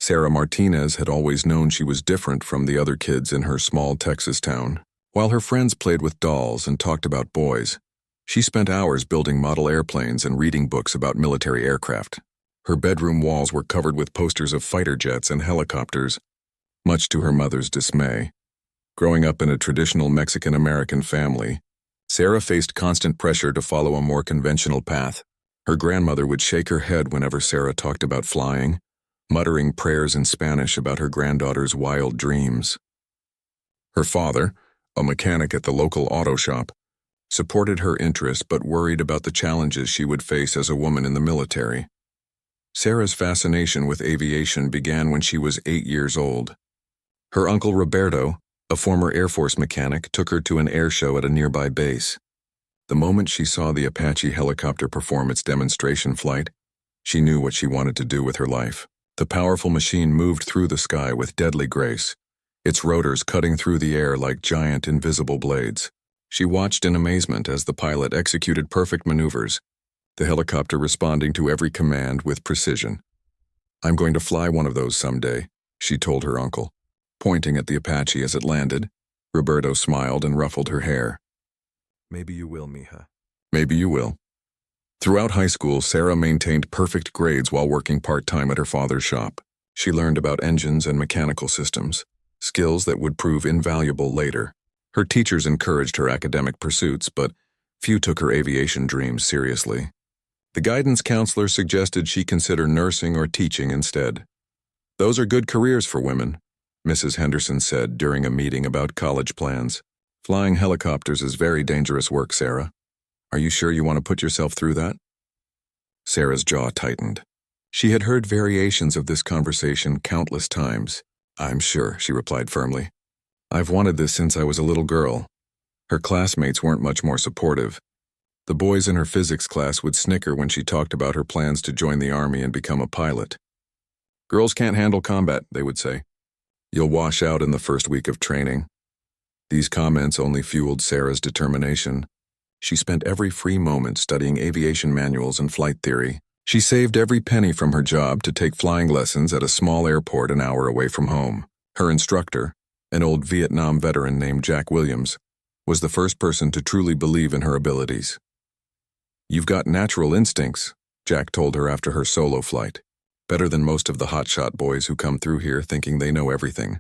Sarah Martinez had always known she was different from the other kids in her small Texas town. While her friends played with dolls and talked about boys, she spent hours building model airplanes and reading books about military aircraft. Her bedroom walls were covered with posters of fighter jets and helicopters, much to her mother's dismay. Growing up in a traditional Mexican-American family, Sarah faced constant pressure to follow a more conventional path. Her grandmother would shake her head whenever Sarah talked about flying, muttering prayers in Spanish about her granddaughter's wild dreams. Her father, a mechanic at the local auto shop, supported her interest but worried about the challenges she would face as a woman in the military. Sarah's fascination with aviation began when she was 8 years old. Her uncle Roberto, a former Air Force mechanic, took her to an air show at a nearby base. The moment she saw the Apache helicopter perform its demonstration flight, she knew what she wanted to do with her life. The powerful machine moved through the sky with deadly grace, its rotors cutting through the air like giant invisible blades. She watched in amazement as the pilot executed perfect maneuvers, the helicopter responding to every command with precision. "I'm going to fly one of those someday," she told her uncle. Pointing at the Apache as it landed, Roberto smiled and ruffled her hair. "Maybe you will, mija. Maybe you will." Throughout high school, Sarah maintained perfect grades while working part-time at her father's shop. She learned about engines and mechanical systems, skills that would prove invaluable later. Her teachers encouraged her academic pursuits, but few took her aviation dreams seriously. The guidance counselor suggested she consider nursing or teaching instead. "Those are good careers for women," Mrs. Henderson said during a meeting about college plans. "Flying helicopters is very dangerous work, Sarah. Are you sure you want to put yourself through that?" Sarah's jaw tightened. She had heard variations of this conversation countless times. "I'm sure," she replied firmly. "I've wanted this since I was a little girl." Her classmates weren't much more supportive. The boys in her physics class would snicker when she talked about her plans to join the army and become a pilot. "Girls can't handle combat," they would say. "You'll wash out in the first week of training." These comments only fueled Sarah's determination. She spent every free moment studying aviation manuals and flight theory. She saved every penny from her job to take flying lessons at a small airport an hour away from home. Her instructor, an old Vietnam veteran named Jack Williams, was the first person to truly believe in her abilities. "You've got natural instincts," Jack told her after her solo flight. "Better than most of the hotshot boys who come through here thinking they know everything."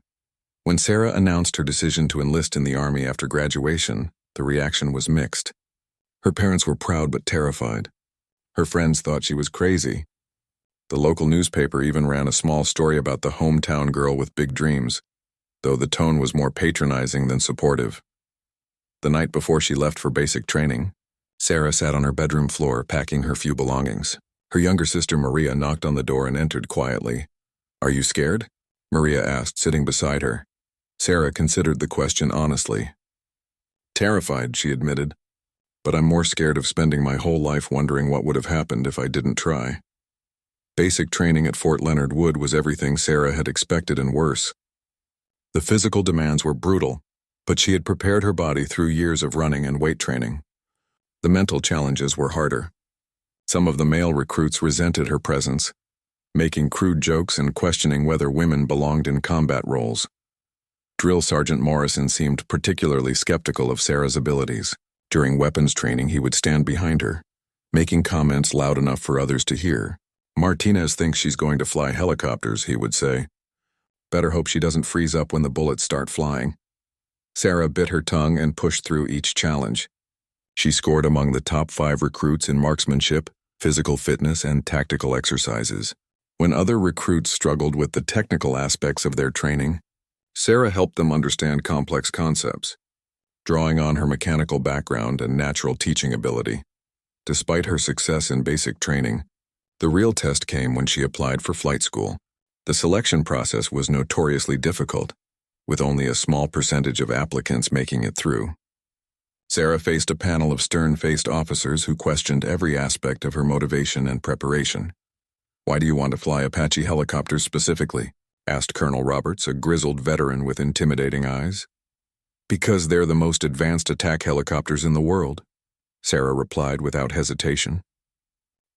When Sarah announced her decision to enlist in the Army after graduation, the reaction was mixed. Her parents were proud but terrified. Her friends thought she was crazy. The local newspaper even ran a small story about the hometown girl with big dreams, though the tone was more patronizing than supportive. The night before she left for basic training, Sarah sat on her bedroom floor packing her few belongings. Her younger sister Maria knocked on the door and entered quietly. "Are you scared?" Maria asked, sitting beside her. Sarah considered the question honestly. "Terrified," she admitted. "But I'm more scared of spending my whole life wondering what would have happened if I didn't try." Basic training at Fort Leonard Wood was everything Sarah had expected and worse. The physical demands were brutal, but she had prepared her body through years of running and weight training. The mental challenges were harder. Some of the male recruits resented her presence, making crude jokes and questioning whether women belonged in combat roles. Drill Sergeant Morrison seemed particularly skeptical of Sarah's abilities. During weapons training, he would stand behind her, making comments loud enough for others to hear. "Martinez thinks she's going to fly helicopters," he would say. "Better hope she doesn't freeze up when the bullets start flying." Sarah bit her tongue and pushed through each challenge. She scored among the top 5 recruits in marksmanship, physical fitness, and tactical exercises. When other recruits struggled with the technical aspects of their training, Sarah helped them understand complex concepts, drawing on her mechanical background and natural teaching ability. Despite her success in basic training, the real test came when she applied for flight school. The selection process was notoriously difficult, with only a small percentage of applicants making it through. Sarah faced a panel of stern-faced officers who questioned every aspect of her motivation and preparation. "Why do you want to fly Apache helicopters specifically?" asked Colonel Roberts, a grizzled veteran with intimidating eyes. "Because they're the most advanced attack helicopters in the world," Sarah replied without hesitation.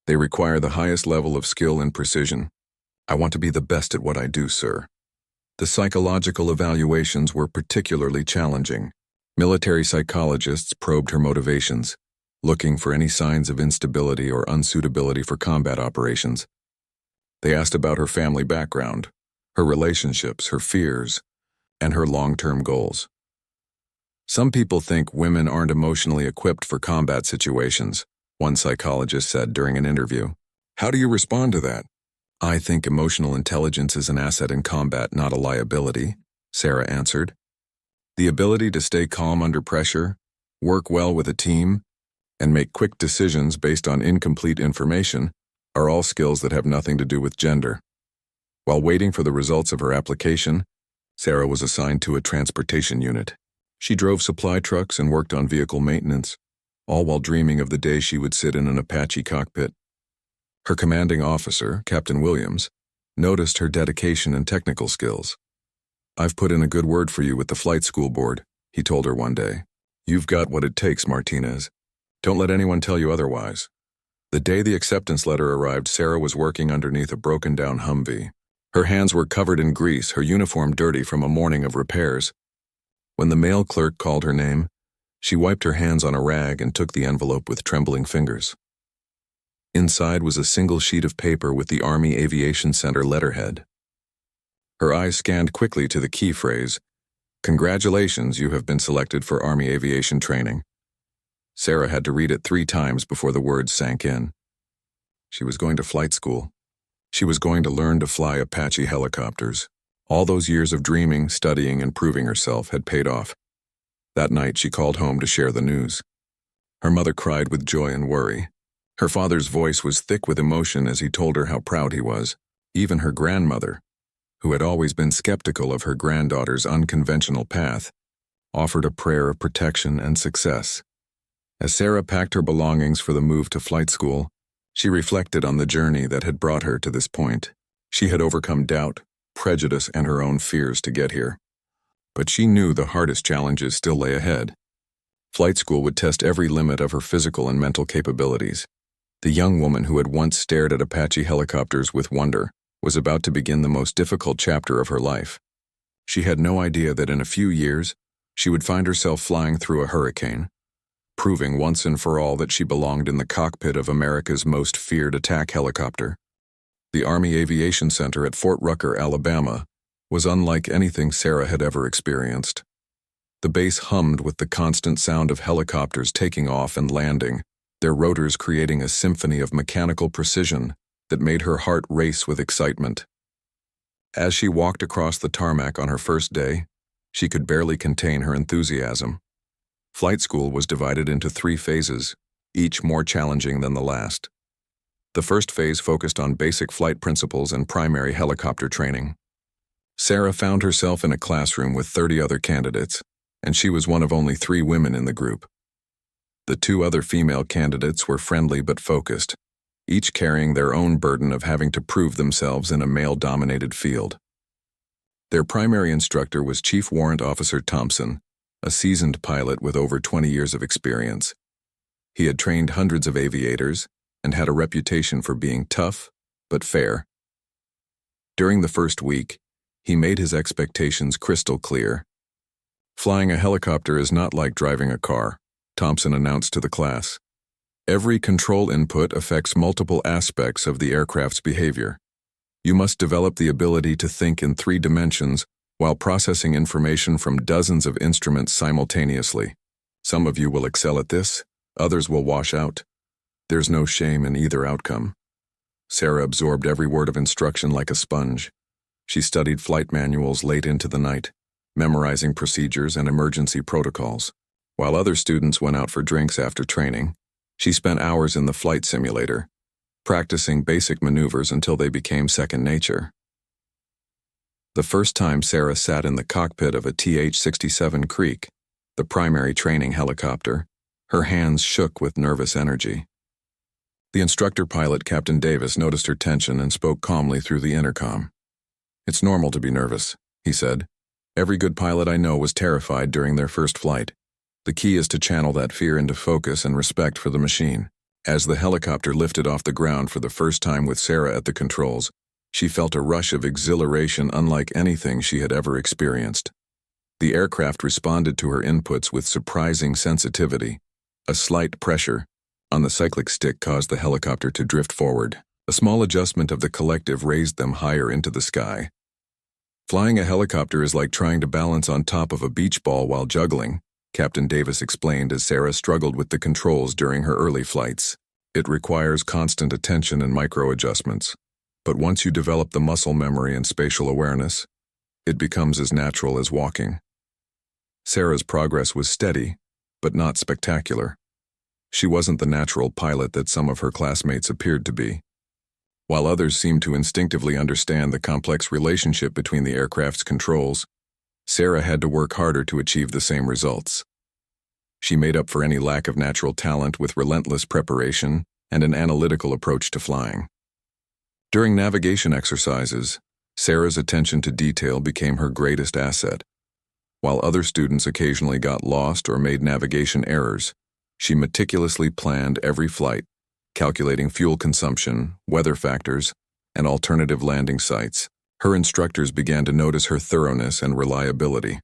"They require the highest level of skill and precision. "I want to be the best at what I do, sir." The psychological evaluations were particularly challenging. Military psychologists probed her motivations, looking for any signs of instability or unsuitability for combat operations. They asked about her family background, her relationships, her fears, and her long-term goals. "Some people think women aren't emotionally equipped for combat situations," one psychologist said during an interview. "How do you respond to that?" "I think emotional intelligence is an asset in combat, not a liability," Sarah answered. "The ability to stay calm under pressure, work well with a team, and make quick decisions based on incomplete information are all skills that have nothing to do with gender." While waiting for the results of her application, Sarah was assigned to a transportation unit. She drove supply trucks and worked on vehicle maintenance, all while dreaming of the day she would sit in an Apache cockpit. Her commanding officer, Captain Williams, noticed her dedication and technical skills. "I've put in a good word for you with the flight school board," he told her one day. "You've got what it takes, Martinez. Don't let anyone tell you otherwise." The day the acceptance letter arrived, Sarah was working underneath a broken-down Humvee. Her hands were covered in grease, her uniform dirty from a morning of repairs. When the mail clerk called her name, she wiped her hands on a rag and took the envelope with trembling fingers. Inside was a single sheet of paper with the Army Aviation Center letterhead. Her eyes scanned quickly to the key phrase, "Congratulations, you have been selected for Army aviation training." Sarah had to read it 3 times before the words sank in. She was going to flight school. She was going to learn to fly Apache helicopters. All those years of dreaming, studying, and proving herself had paid off. That night she called home to share the news. Her mother cried with joy and worry. Her father's voice was thick with emotion as he told her how proud he was. Even her grandmother, who had always been skeptical of her granddaughter's unconventional path, offered a prayer of protection and success. As Sarah packed her belongings for the move to flight school, she reflected on the journey that had brought her to this point. She had overcome doubt, prejudice, and her own fears to get here. But she knew the hardest challenges still lay ahead. Flight school would test every limit of her physical and mental capabilities. The young woman who had once stared at Apache helicopters with wonder was about to begin the most difficult chapter of her life. She had no idea that in a few years, she would find herself flying through a hurricane, proving once and for all that she belonged in the cockpit of America's most feared attack helicopter. The Army Aviation Center at Fort Rucker, Alabama, was unlike anything Sarah had ever experienced. The base hummed with the constant sound of helicopters taking off and landing, their rotors creating a symphony of mechanical precision that made her heart race with excitement. As she walked across the tarmac on her first day, she could barely contain her enthusiasm. Flight school was divided into 3 phases, each more challenging than the last. The first phase focused on basic flight principles and primary helicopter training. Sarah found herself in a classroom with 30 other candidates, and she was one of only 3 women in the group. The 2 other female candidates were friendly but focused, each carrying their own burden of having to prove themselves in a male-dominated field. Their primary instructor was Chief Warrant Officer Thompson, a seasoned pilot with over 20 years of experience. He had trained hundreds of aviators and had a reputation for being tough but fair. During the first week, he made his expectations crystal clear. "Flying a helicopter is not like driving a car," Thompson announced to the class. "Every control input affects multiple aspects of the aircraft's behavior. You must develop the ability to think in 3 dimensions while processing information from dozens of instruments simultaneously. Some of you will excel at this, others will wash out. There's no shame in either outcome." Sarah absorbed every word of instruction like a sponge. She studied flight manuals late into the night, memorizing procedures and emergency protocols. While other students went out for drinks after training, she spent hours in the flight simulator, practicing basic maneuvers until they became second nature. The first time Sarah sat in the cockpit of a TH-67 Creek, the primary training helicopter, her hands shook with nervous energy. The instructor pilot, Captain Davis, noticed her tension and spoke calmly through the intercom. "It's normal to be nervous," he said. "Every good pilot I know was terrified during their first flight. The key is to channel that fear into focus and respect for the machine." As the helicopter lifted off the ground for the first time with Sarah at the controls, She felt a rush of exhilaration unlike anything she had ever experienced. The aircraft responded to her inputs with surprising sensitivity. A slight pressure on the cyclic stick caused the helicopter to drift forward. A small adjustment of the collective raised them higher into the sky. Flying a helicopter is like trying to balance on top of a beach ball while juggling, Captain Davis explained as Sarah struggled with the controls during her early flights. It requires constant attention and micro-adjustments. But once you develop the muscle memory and spatial awareness, it becomes as natural as walking. Sarah's progress was steady, but not spectacular. She wasn't the natural pilot that some of her classmates appeared to be. While others seemed to instinctively understand the complex relationship between the aircraft's controls, Sarah had to work harder to achieve the same results. She made up for any lack of natural talent with relentless preparation and an analytical approach to flying. During navigation exercises, Sarah's attention to detail became her greatest asset. While other students occasionally got lost or made navigation errors, she meticulously planned every flight, calculating fuel consumption, weather factors, and alternative landing sites. Her instructors began to notice her thoroughness and reliability.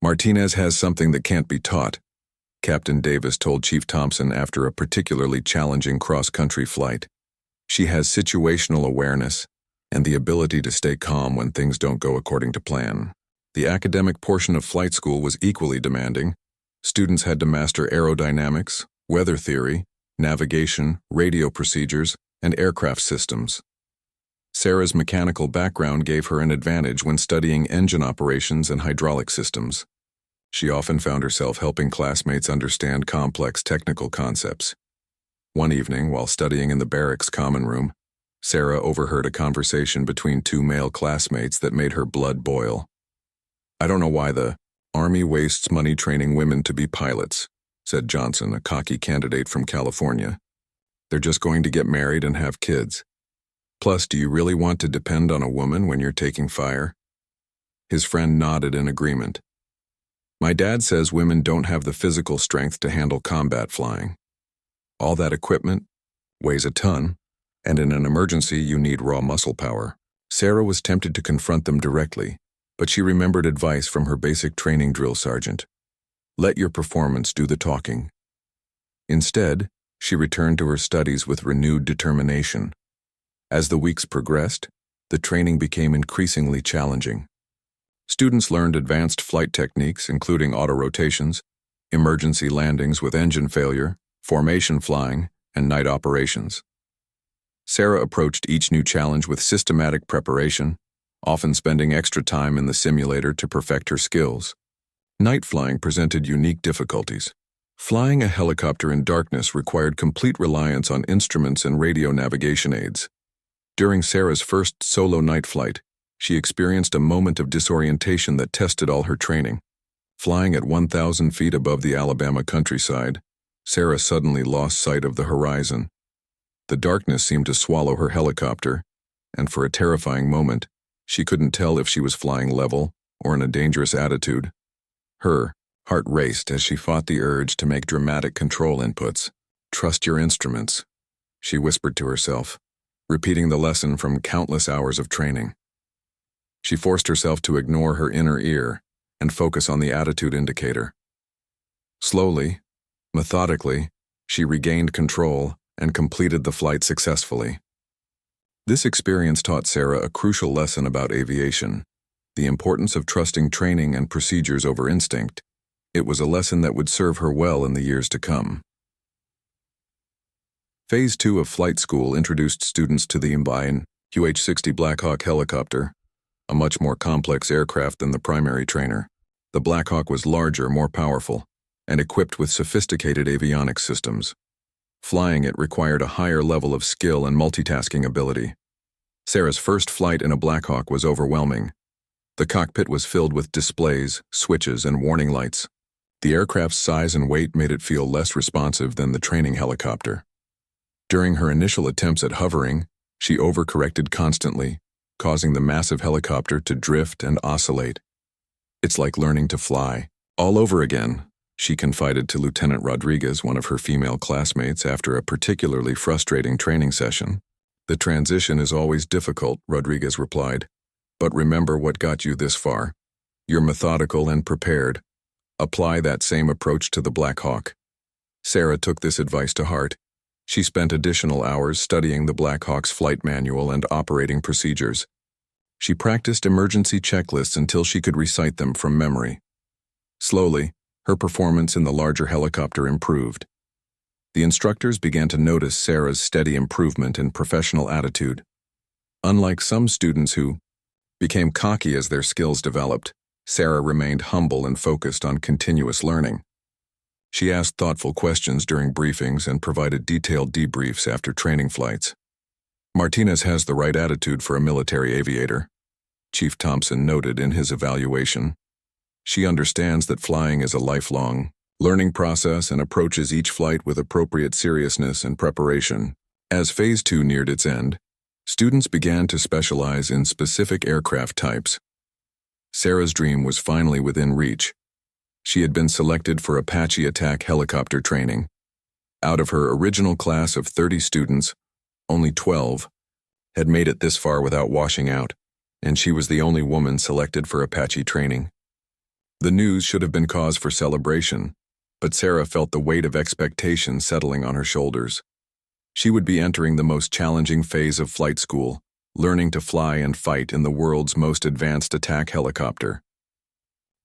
"Martinez has something that can't be taught," Captain Davis told Chief Thompson after a particularly challenging cross-country flight. "She has situational awareness and the ability to stay calm when things don't go according to plan." The academic portion of flight school was equally demanding. Students had to master aerodynamics, weather theory, navigation, radio procedures, and aircraft systems. Sarah's mechanical background gave her an advantage when studying engine operations and hydraulic systems. She often found herself helping classmates understand complex technical concepts. One evening, while studying in the barracks common room, Sarah overheard a conversation between two male classmates that made her blood boil. "I don't know why the Army wastes money training women to be pilots," said Johnson, a cocky candidate from California. "They're just going to get married and have kids. Plus, do you really want to depend on a woman when you're taking fire?" His friend nodded in agreement. "My dad says women don't have the physical strength to handle combat flying. All that equipment weighs a ton, and in an emergency you need raw muscle power." Sarah was tempted to confront them directly, but she remembered advice from her basic training drill sergeant. Let your performance do the talking. Instead, she returned to her studies with renewed determination. As the weeks progressed, the training became increasingly challenging. Students learned advanced flight techniques, including auto-rotations, emergency landings with engine failure, formation flying, and night operations. Sarah approached each new challenge with systematic preparation, often spending extra time in the simulator to perfect her skills. Night flying presented unique difficulties. Flying a helicopter in darkness required complete reliance on instruments and radio navigation aids. During Sarah's first solo night flight, she experienced a moment of disorientation that tested all her training. Flying at 1,000 feet above the Alabama countryside, Sarah suddenly lost sight of the horizon. The darkness seemed to swallow her helicopter, and for a terrifying moment, she couldn't tell if she was flying level or in a dangerous attitude. Her heart raced as she fought the urge to make dramatic control inputs. "Trust your instruments," she whispered to herself, repeating the lesson from countless hours of training. She forced herself to ignore her inner ear and focus on the attitude indicator. Slowly, methodically, she regained control and completed the flight successfully. This experience taught Sarah a crucial lesson about aviation, the importance of trusting training and procedures over instinct. It was a lesson that would serve her well in the years to come. Phase 2 of flight school introduced students to the Inspirational UH-60 Blackhawk helicopter, a much more complex aircraft than the primary trainer. The Blackhawk was larger, more powerful, and equipped with sophisticated avionics systems. Flying it required a higher level of skill and multitasking ability. Sarah's first flight in a Blackhawk was overwhelming. The cockpit was filled with displays, switches, and warning lights. The aircraft's size and weight made it feel less responsive than the training helicopter. During her initial attempts at hovering, she overcorrected constantly, causing the massive helicopter to drift and oscillate. "It's like learning to fly all over again," she confided to Lieutenant Rodriguez, one of her female classmates, after a particularly frustrating training session. The transition is always difficult, Rodriguez replied. But remember what got you this far. You're methodical and prepared. Apply that same approach to the Black Hawk. Sarah took this advice to heart. She spent additional hours studying the Black Hawk's flight manual and operating procedures. She practiced emergency checklists until she could recite them from memory. Slowly, her performance in the larger helicopter improved. The instructors began to notice Sarah's steady improvement in professional attitude. Unlike some students who became cocky as their skills developed, Sarah remained humble and focused on continuous learning. She asked thoughtful questions during briefings and provided detailed debriefs after training flights. Martinez has the right attitude for a military aviator, Chief Thompson noted in his evaluation. She understands that flying is a lifelong learning process and approaches each flight with appropriate seriousness and preparation. As Phase 2 neared its end, students began to specialize in specific aircraft types. Sarah's dream was finally within reach. She had been selected for Apache attack helicopter training. Out of her original class of 30 students, only 12 had made it this far without washing out, and she was the only woman selected for Apache training. The news should have been cause for celebration, but Sarah felt the weight of expectation settling on her shoulders. She would be entering the most challenging phase of flight school, learning to fly and fight in the world's most advanced attack helicopter.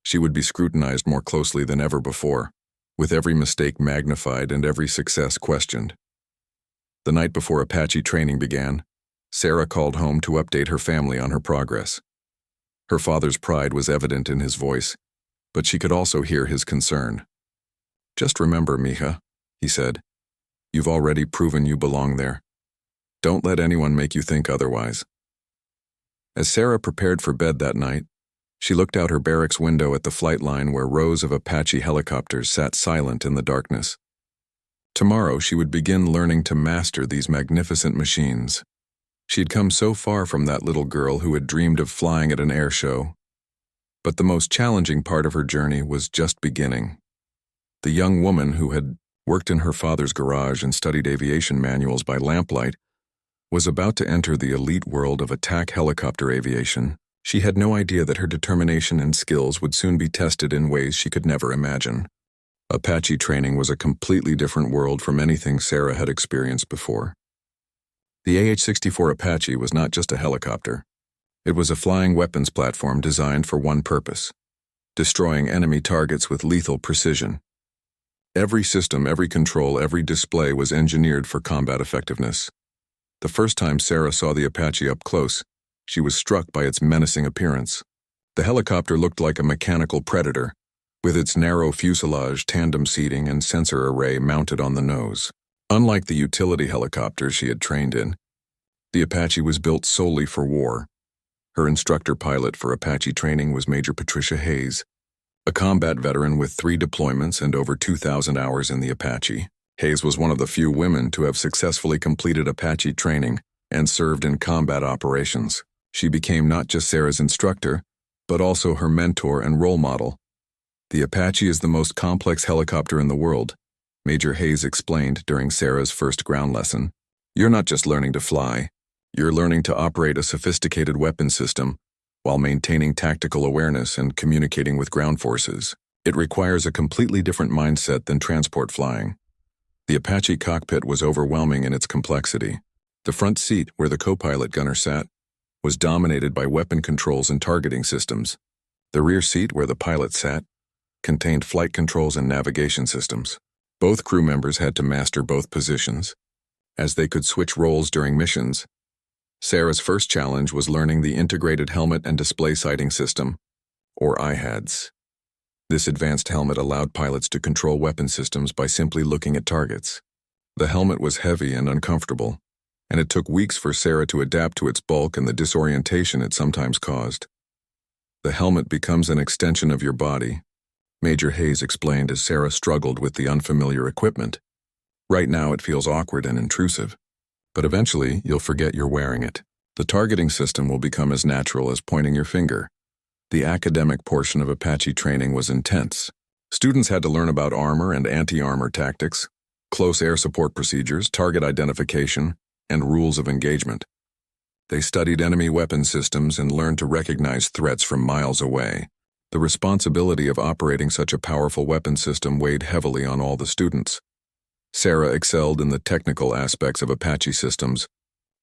She would be scrutinized more closely than ever before, with every mistake magnified and every success questioned. The night before Apache training began, Sarah called home to update her family on her progress. Her father's pride was evident in his voice, but she could also hear his concern. "Just remember, mija," he said, "you've already proven you belong there. Don't let anyone make you think otherwise." As Sarah prepared for bed that night, she looked out her barracks window at the flight line where rows of Apache helicopters sat silent in the darkness. Tomorrow she would begin learning to master these magnificent machines. She had come so far from that little girl who had dreamed of flying at an air show. But the most challenging part of her journey was just beginning. The young woman who had worked in her father's garage and studied aviation manuals by lamplight was about to enter the elite world of attack helicopter aviation. She had no idea that her determination and skills would soon be tested in ways she could never imagine. Apache training was a completely different world from anything Sarah had experienced before. The AH-64 Apache was not just a helicopter. It was a flying weapons platform designed for one purpose: destroying enemy targets with lethal precision. Every system, every control, every display was engineered for combat effectiveness. The first time Sarah saw the Apache up close, she was struck by its menacing appearance. The helicopter looked like a mechanical predator, with its narrow fuselage, tandem seating, and sensor array mounted on the nose. Unlike the utility helicopters she had trained in, the Apache was built solely for war. Her instructor pilot for Apache training was Major Patricia Hayes, a combat veteran with 3 deployments and over 2,000 hours in the Apache. Hayes was one of the few women to have successfully completed Apache training and served in combat operations. She became not just Sarah's instructor, but also her mentor and role model. "The Apache is the most complex helicopter in the world," Major Hayes explained during Sarah's first ground lesson. "You're not just learning to fly, you're learning to operate a sophisticated weapon system while maintaining tactical awareness and communicating with ground forces. It requires a completely different mindset than transport flying." The Apache cockpit was overwhelming in its complexity. The front seat, where the co-pilot gunner sat, was dominated by weapon controls and targeting systems. The rear seat, where the pilot sat, contained flight controls and navigation systems. Both crew members had to master both positions, as they could switch roles during missions. Sarah's first challenge was learning the Integrated Helmet and Display Sighting System, or IHADS. This advanced helmet allowed pilots to control weapon systems by simply looking at targets. The helmet was heavy and uncomfortable, and it took weeks for Sarah to adapt to its bulk and the disorientation it sometimes caused. "The helmet becomes an extension of your body," Major Hayes explained as Sarah struggled with the unfamiliar equipment. "Right now it feels awkward and intrusive, but eventually you'll forget you're wearing it. The targeting system will become as natural as pointing your finger." The academic portion of Apache training was intense. Students had to learn about armor and anti-armor tactics, close air support procedures, target identification, and rules of engagement. They studied enemy weapon systems and learned to recognize threats from miles away. The responsibility of operating such a powerful weapon system weighed heavily on all the students. Sarah excelled in the technical aspects of Apache systems.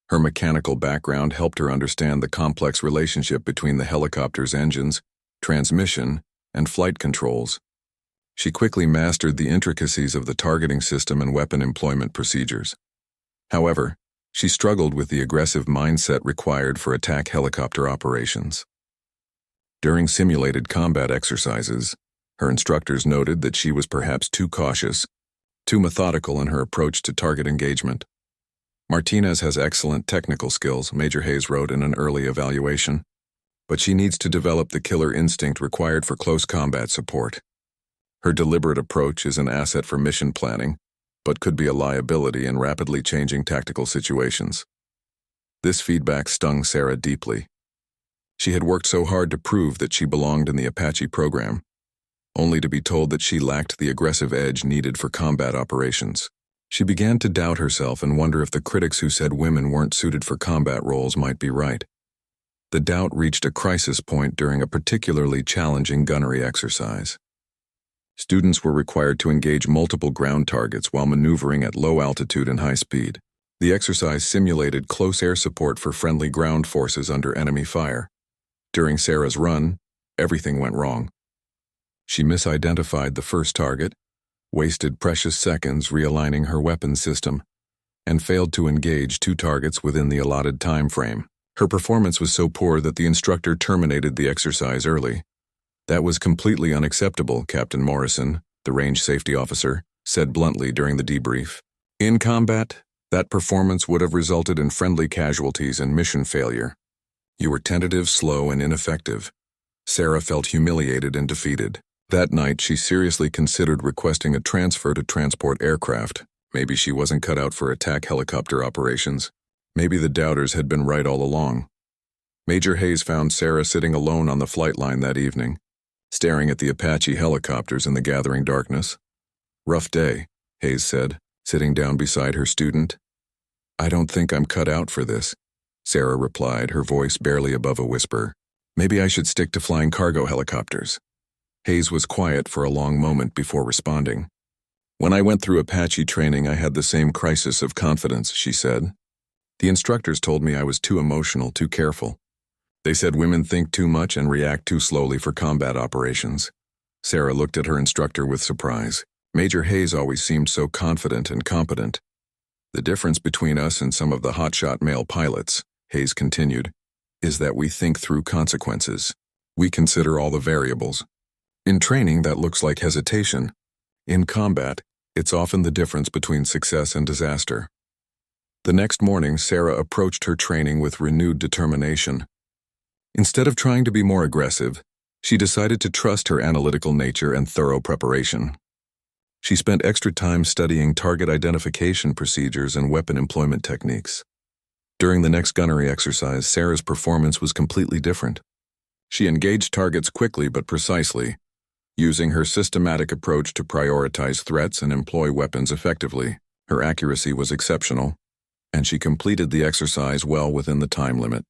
Her mechanical background helped her understand the complex relationship between the helicopter's engines, transmission, and flight controls. She quickly mastered the intricacies of the targeting system and weapon employment procedures. However, she struggled with the aggressive mindset required for attack helicopter operations. During simulated combat exercises, her instructors noted that she was perhaps too cautious, too methodical in her approach to target engagement. Martinez has excellent technical skills, Major Hayes wrote in an early evaluation, but she needs to develop the killer instinct required for close combat support. Her deliberate approach is an asset for mission planning, but could be a liability in rapidly changing tactical situations. This feedback stung Sarah deeply. She had worked so hard to prove that she belonged in the Apache program, only to be told that she lacked the aggressive edge needed for combat operations. She began to doubt herself and wonder if the critics who said women weren't suited for combat roles might be right. The doubt reached a crisis point during a particularly challenging gunnery exercise. Students were required to engage multiple ground targets while maneuvering at low altitude and high speed. The exercise simulated close air support for friendly ground forces under enemy fire. During Sarah's run, everything went wrong. She misidentified the first target, wasted precious seconds realigning her weapon system, and failed to engage 2 targets within the allotted time frame. Her performance was so poor that the instructor terminated the exercise early. "That was completely unacceptable," Captain Morrison, the range safety officer, said bluntly during the debrief. "In combat, that performance would have resulted in friendly casualties and mission failure. You were tentative, slow, and ineffective." Sarah felt humiliated and defeated. That night, she seriously considered requesting a transfer to transport aircraft. Maybe she wasn't cut out for attack helicopter operations. Maybe the doubters had been right all along. Major Hayes found Sarah sitting alone on the flight line that evening, staring at the Apache helicopters in the gathering darkness. "Rough day," Hayes said, sitting down beside her student. "I don't think I'm cut out for this," Sarah replied, her voice barely above a whisper. "Maybe I should stick to flying cargo helicopters." Hayes was quiet for a long moment before responding. "When I went through Apache training, I had the same crisis of confidence," she said. "The instructors told me I was too emotional, too careful. They said women think too much and react too slowly for combat operations." Sarah looked at her instructor with surprise. Major Hayes always seemed so confident and competent. "The difference between us and some of the hotshot male pilots," Hayes continued, "is that we think through consequences. We consider all the variables. In training, that looks like hesitation. In combat, it's often the difference between success and disaster." The next morning, Sarah approached her training with renewed determination. Instead of trying to be more aggressive, she decided to trust her analytical nature and thorough preparation. She spent extra time studying target identification procedures and weapon employment techniques. During the next gunnery exercise, Sarah's performance was completely different. She engaged targets quickly but precisely, using her systematic approach to prioritize threats and employ weapons effectively. Her accuracy was exceptional, and she completed the exercise well within the time limit.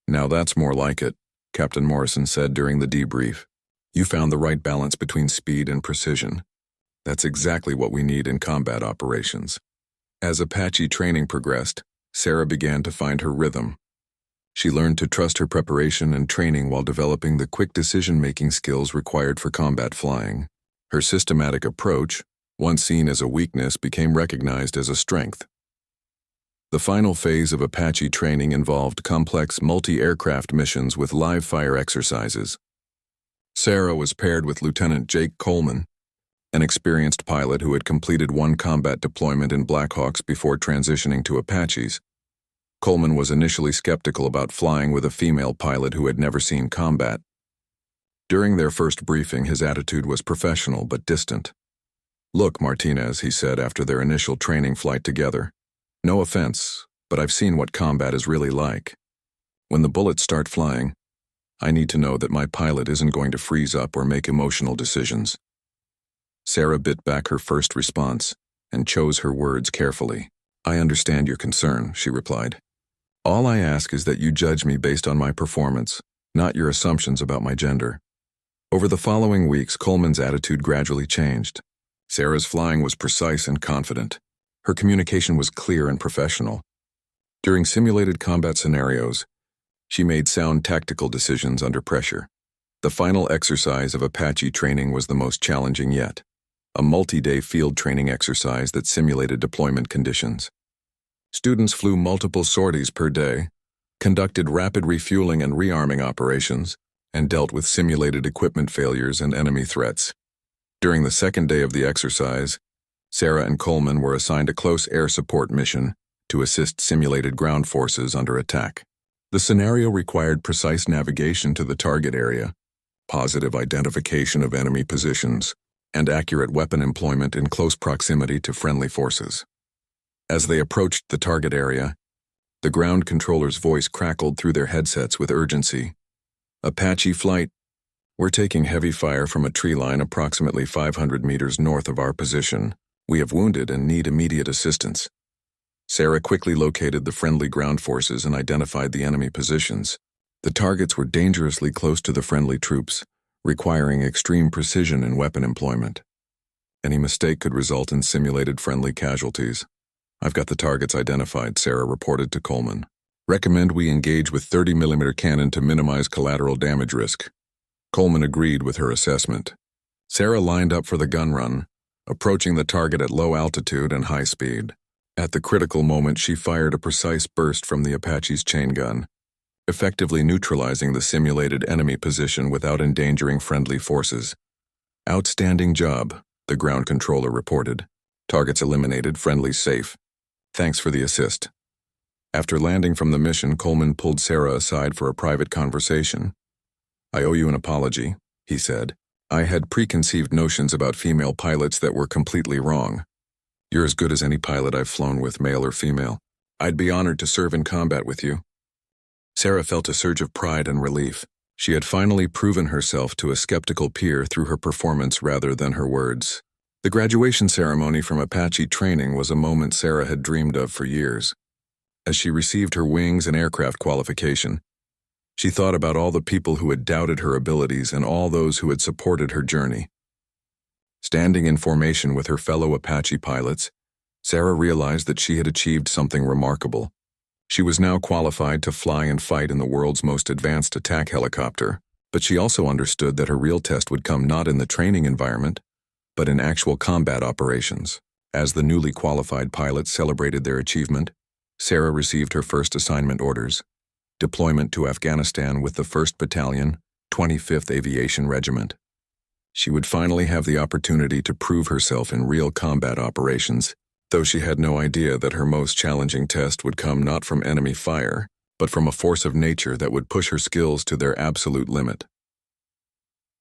"Now that's more like it," Captain Morrison said during the debrief. "You found the right balance between speed and precision. That's exactly what we need in combat operations." As Apache training progressed, Sarah began to find her rhythm. She learned to trust her preparation and training while developing the quick decision-making skills required for combat flying. Her systematic approach, once seen as a weakness, became recognized as a strength. The final phase of Apache training involved complex multi-aircraft missions with live-fire exercises. Sarah was paired with Lieutenant Jake Coleman, an experienced pilot who had completed one combat deployment in Blackhawks before transitioning to Apaches. Coleman was initially skeptical about flying with a female pilot who had never seen combat. During their first briefing, his attitude was professional but distant. "Look, Martinez," he said after their initial training flight together. "No offense, but I've seen what combat is really like. When the bullets start flying, I need to know that my pilot isn't going to freeze up or make emotional decisions." Sarah bit back her first response and chose her words carefully. "I understand your concern," she replied. "All I ask is that you judge me based on my performance, not your assumptions about my gender." Over the following weeks, Coleman's attitude gradually changed. Sarah's flying was precise and confident. Her communication was clear and professional. During simulated combat scenarios, she made sound tactical decisions under pressure. The final exercise of Apache training was the most challenging yet, a multi-day field training exercise that simulated deployment conditions. Students flew multiple sorties per day, conducted rapid refueling and rearming operations, and dealt with simulated equipment failures and enemy threats. During the second day of the exercise, Sarah and Coleman were assigned a close air support mission to assist simulated ground forces under attack. The scenario required precise navigation to the target area, positive identification of enemy positions, and accurate weapon employment in close proximity to friendly forces. As they approached the target area, the ground controller's voice crackled through their headsets with urgency. "Apache flight, we're taking heavy fire from a tree line approximately 500 meters north of our position. We have wounded and need immediate assistance." Sarah quickly located the friendly ground forces and identified the enemy positions. The targets were dangerously close to the friendly troops, requiring extreme precision in weapon employment. Any mistake could result in simulated friendly casualties. "I've got the targets identified," Sarah reported to Coleman. "Recommend we engage with 30mm cannon to minimize collateral damage risk." Coleman agreed with her assessment. Sarah lined up for the gun run, approaching the target at low altitude and high speed. At the critical moment, she fired a precise burst from the Apache's chain gun, effectively neutralizing the simulated enemy position without endangering friendly forces. "Outstanding job," the ground controller reported. "Targets eliminated, friendlies safe. Thanks for the assist." After landing from the mission, Coleman pulled Sarah aside for a private conversation. "I owe you an apology," he said. "I had preconceived notions about female pilots that were completely wrong. You're as good as any pilot I've flown with, male or female. I'd be honored to serve in combat with you." Sarah felt a surge of pride and relief. She had finally proven herself to a skeptical peer through her performance rather than her words. The graduation ceremony from Apache training was a moment Sarah had dreamed of for years. As she received her wings and aircraft qualification, she thought about all the people who had doubted her abilities and all those who had supported her journey. Standing in formation with her fellow Apache pilots, Sarah realized that she had achieved something remarkable. She was now qualified to fly and fight in the world's most advanced attack helicopter, but she also understood that her real test would come not in the training environment, but in actual combat operations. As the newly qualified pilots celebrated their achievement, Sarah received her first assignment orders: deployment to Afghanistan with the 1st Battalion, 25th Aviation Regiment. She would finally have the opportunity to prove herself in real combat operations, though she had no idea that her most challenging test would come not from enemy fire, but from a force of nature that would push her skills to their absolute limit.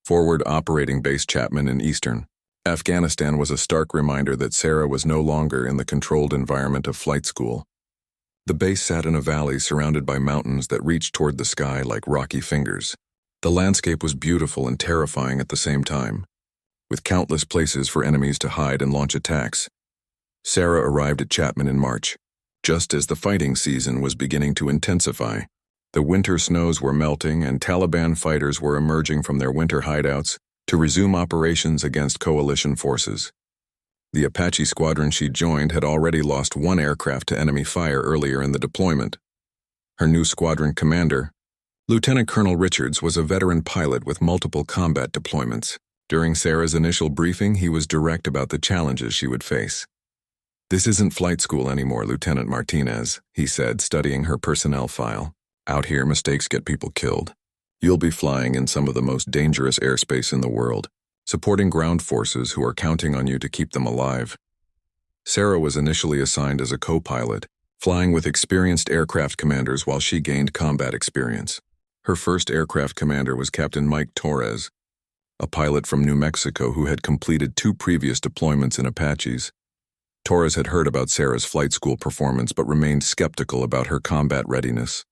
Forward Operating Base Chapman in Eastern Afghanistan was a stark reminder that Sarah was no longer in the controlled environment of flight school. The base sat in a valley surrounded by mountains that reached toward the sky like rocky fingers. The landscape was beautiful and terrifying at the same time, with countless places for enemies to hide and launch attacks. Sarah arrived at Chapman in March, just as the fighting season was beginning to intensify. The winter snows were melting and Taliban fighters were emerging from their winter hideouts to resume operations against coalition forces. The Apache squadron she joined had already lost one aircraft to enemy fire earlier in the deployment. Her new squadron commander, Lieutenant Colonel Richards, was a veteran pilot with multiple combat deployments. During Sarah's initial briefing, he was direct about the challenges she would face. "This isn't flight school anymore, Lieutenant Martinez," he said, studying her personnel file. "Out here, mistakes get people killed. You'll be flying in some of the most dangerous airspace in the world, supporting ground forces who are counting on you to keep them alive." Sarah was initially assigned as a co-pilot, flying with experienced aircraft commanders while she gained combat experience. Her first aircraft commander was Captain Mike Torres, a pilot from New Mexico who had completed 2 previous deployments in Apaches. Torres had heard about Sarah's flight school performance but remained skeptical about her combat readiness.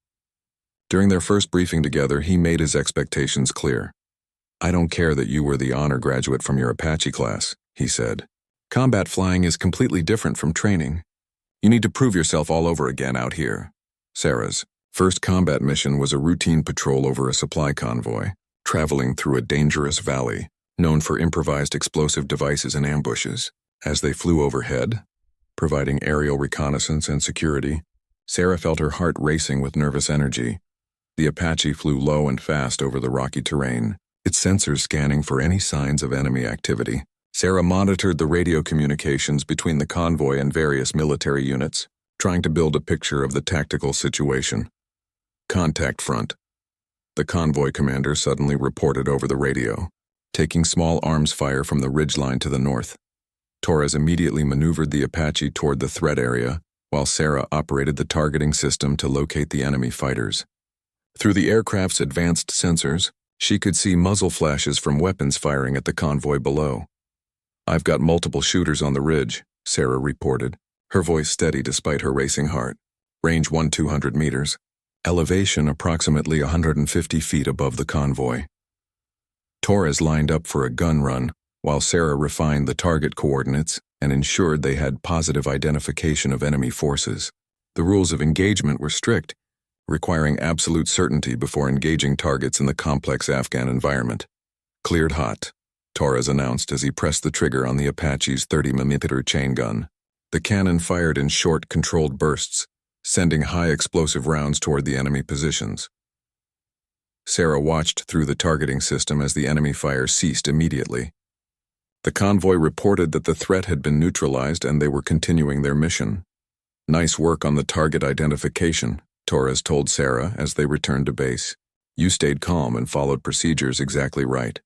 During their first briefing together, he made his expectations clear. "I don't care that you were the honor graduate from your Apache class," he said. "Combat flying is completely different from training. You need to prove yourself all over again out here. Sarah's first combat mission was a routine patrol over a supply convoy, traveling through a dangerous valley, known for improvised explosive devices and ambushes. As they flew overhead, providing aerial reconnaissance and security, Sarah felt her heart racing with nervous energy. The Apache flew low and fast over the rocky terrain, its sensors scanning for any signs of enemy activity. Sarah monitored the radio communications between the convoy and various military units, trying to build a picture of the tactical situation. Contact front. The convoy commander suddenly reported over the radio, taking small arms fire from the ridgeline to the north. Torres immediately maneuvered the Apache toward the threat area, while Sarah operated the targeting system to locate the enemy fighters. Through the aircraft's advanced sensors, she could see muzzle flashes from weapons firing at the convoy below. "I've got multiple shooters on the ridge," Sarah reported, her voice steady despite her racing heart. "Range 200 meters. Elevation approximately 150 feet above the convoy." Torres lined up for a gun run, while Sarah refined the target coordinates and ensured they had positive identification of enemy forces. The rules of engagement were strict, requiring absolute certainty before engaging targets in the complex Afghan environment. "Cleared hot," Torres announced as he pressed the trigger on the Apache's 30mm chain gun. The cannon fired in short, controlled bursts, sending high explosive rounds toward the enemy positions. Sarah watched through the targeting system as the enemy fire ceased immediately. The convoy reported that the threat had been neutralized and they were continuing their mission. "Nice work on the target identification," Torres told Sarah as they returned to base. "You stayed calm and followed procedures exactly right."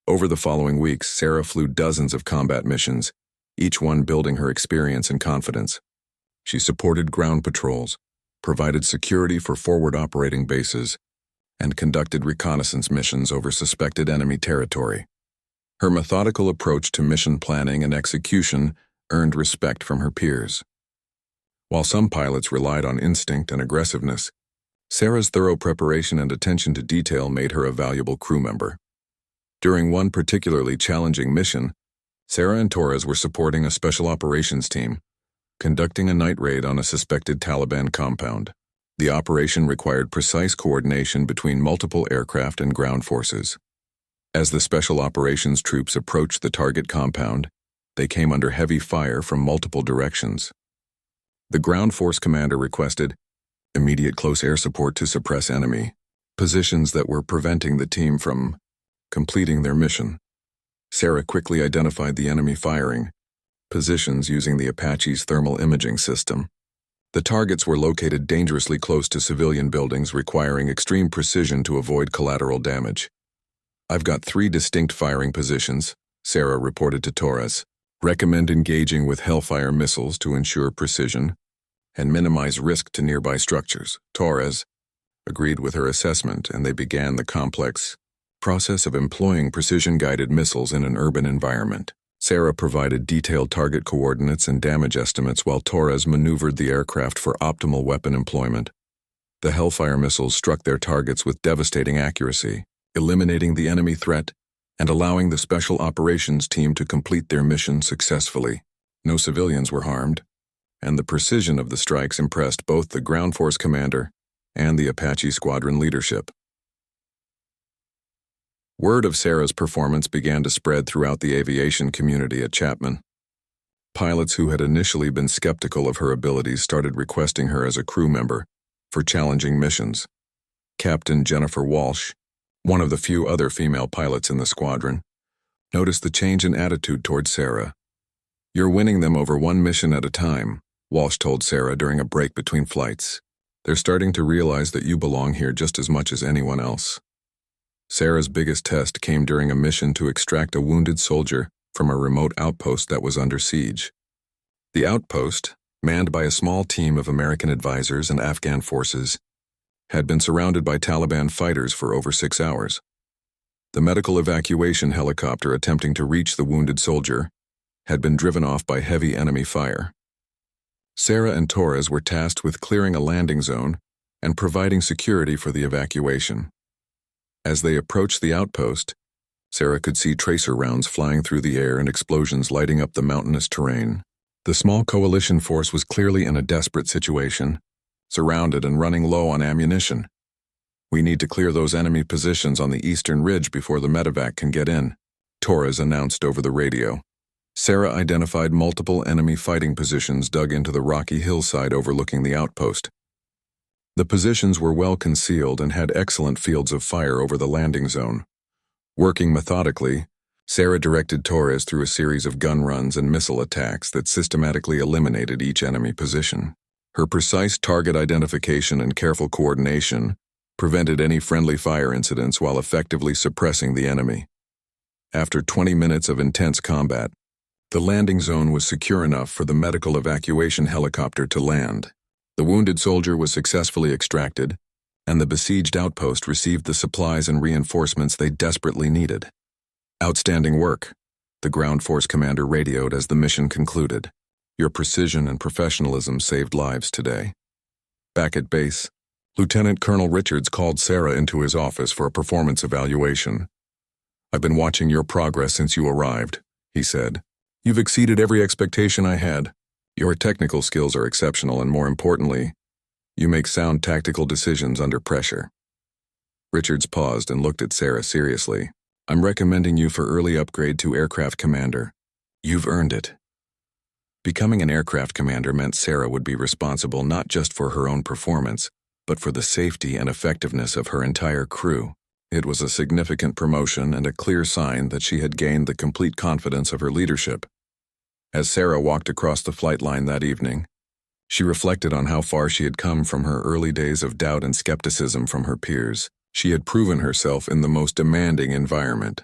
Over the following weeks, Sarah flew dozens of combat missions, each one building her experience and confidence. She supported ground patrols, provided security for forward operating bases, and conducted reconnaissance missions over suspected enemy territory. Her methodical approach to mission planning and execution earned respect from her peers. While some pilots relied on instinct and aggressiveness, Sarah's thorough preparation and attention to detail made her a valuable crew member. During one particularly challenging mission, Sarah and Torres were supporting a special operations team, conducting a night raid on a suspected Taliban compound. The operation required precise coordination between multiple aircraft and ground forces. As the special operations troops approached the target compound, they came under heavy fire from multiple directions. The ground force commander requested immediate close air support to suppress enemy positions that were preventing the team from completing their mission. Sarah quickly identified the enemy firing positions using the Apache's thermal imaging system. The targets were located dangerously close to civilian buildings, requiring extreme precision to avoid collateral damage. "I've got 3 distinct firing positions," Sarah reported to Torres. "Recommend engaging with Hellfire missiles to ensure precision and minimize risk to nearby structures." Torres agreed with her assessment, and they began the complex process of employing precision-guided missiles in an urban environment. Sarah provided detailed target coordinates and damage estimates while Torres maneuvered the aircraft for optimal weapon employment. The Hellfire missiles struck their targets with devastating accuracy, eliminating the enemy threat and allowing the special operations team to complete their mission successfully. No civilians were harmed, and the precision of the strikes impressed both the ground force commander and the Apache squadron leadership. Word of Sarah's performance began to spread throughout the aviation community at Chapman. Pilots who had initially been skeptical of her abilities started requesting her as a crew member for challenging missions. Captain Jennifer Walsh, one of the few other female pilots in the squadron, noticed the change in attitude toward Sarah. "You're winning them over one mission at a time," Walsh told Sarah during a break between flights. "They're starting to realize that you belong here just as much as anyone else." Sarah's biggest test came during a mission to extract a wounded soldier from a remote outpost that was under siege. The outpost, manned by a small team of American advisors and Afghan forces, had been surrounded by Taliban fighters for over 6 hours. The medical evacuation helicopter attempting to reach the wounded soldier had been driven off by heavy enemy fire. Sarah and Torres were tasked with clearing a landing zone and providing security for the evacuation. As they approached the outpost, Sarah could see tracer rounds flying through the air and explosions lighting up the mountainous terrain. The small coalition force was clearly in a desperate situation, surrounded and running low on ammunition. "We need to clear those enemy positions on the eastern ridge before the medevac can get in," Torres announced over the radio. Sarah identified multiple enemy fighting positions dug into the rocky hillside overlooking the outpost. The positions were well concealed and had excellent fields of fire over the landing zone. Working methodically, Sarah directed Torres through a series of gun runs and missile attacks that systematically eliminated each enemy position. Her precise target identification and careful coordination prevented any friendly fire incidents while effectively suppressing the enemy. After 20 minutes of intense combat, the landing zone was secure enough for the medical evacuation helicopter to land. The wounded soldier was successfully extracted, and the besieged outpost received the supplies and reinforcements they desperately needed. "Outstanding work," the ground force commander radioed as the mission concluded. "Your precision and professionalism saved lives today." Back at base, Lieutenant Colonel Richards called Sarah into his office for a performance evaluation. "I've been watching your progress since you arrived," he said. "You've exceeded every expectation I had. Your technical skills are exceptional, and more importantly, you make sound tactical decisions under pressure." Richards paused and looked at Sarah seriously. "I'm recommending you for early upgrade to aircraft commander. You've earned it." Becoming an aircraft commander meant Sarah would be responsible not just for her own performance, but for the safety and effectiveness of her entire crew. It was a significant promotion and a clear sign that she had gained the complete confidence of her leadership. As Sarah walked across the flight line that evening, she reflected on how far she had come from her early days of doubt and skepticism from her peers. She had proven herself in the most demanding environment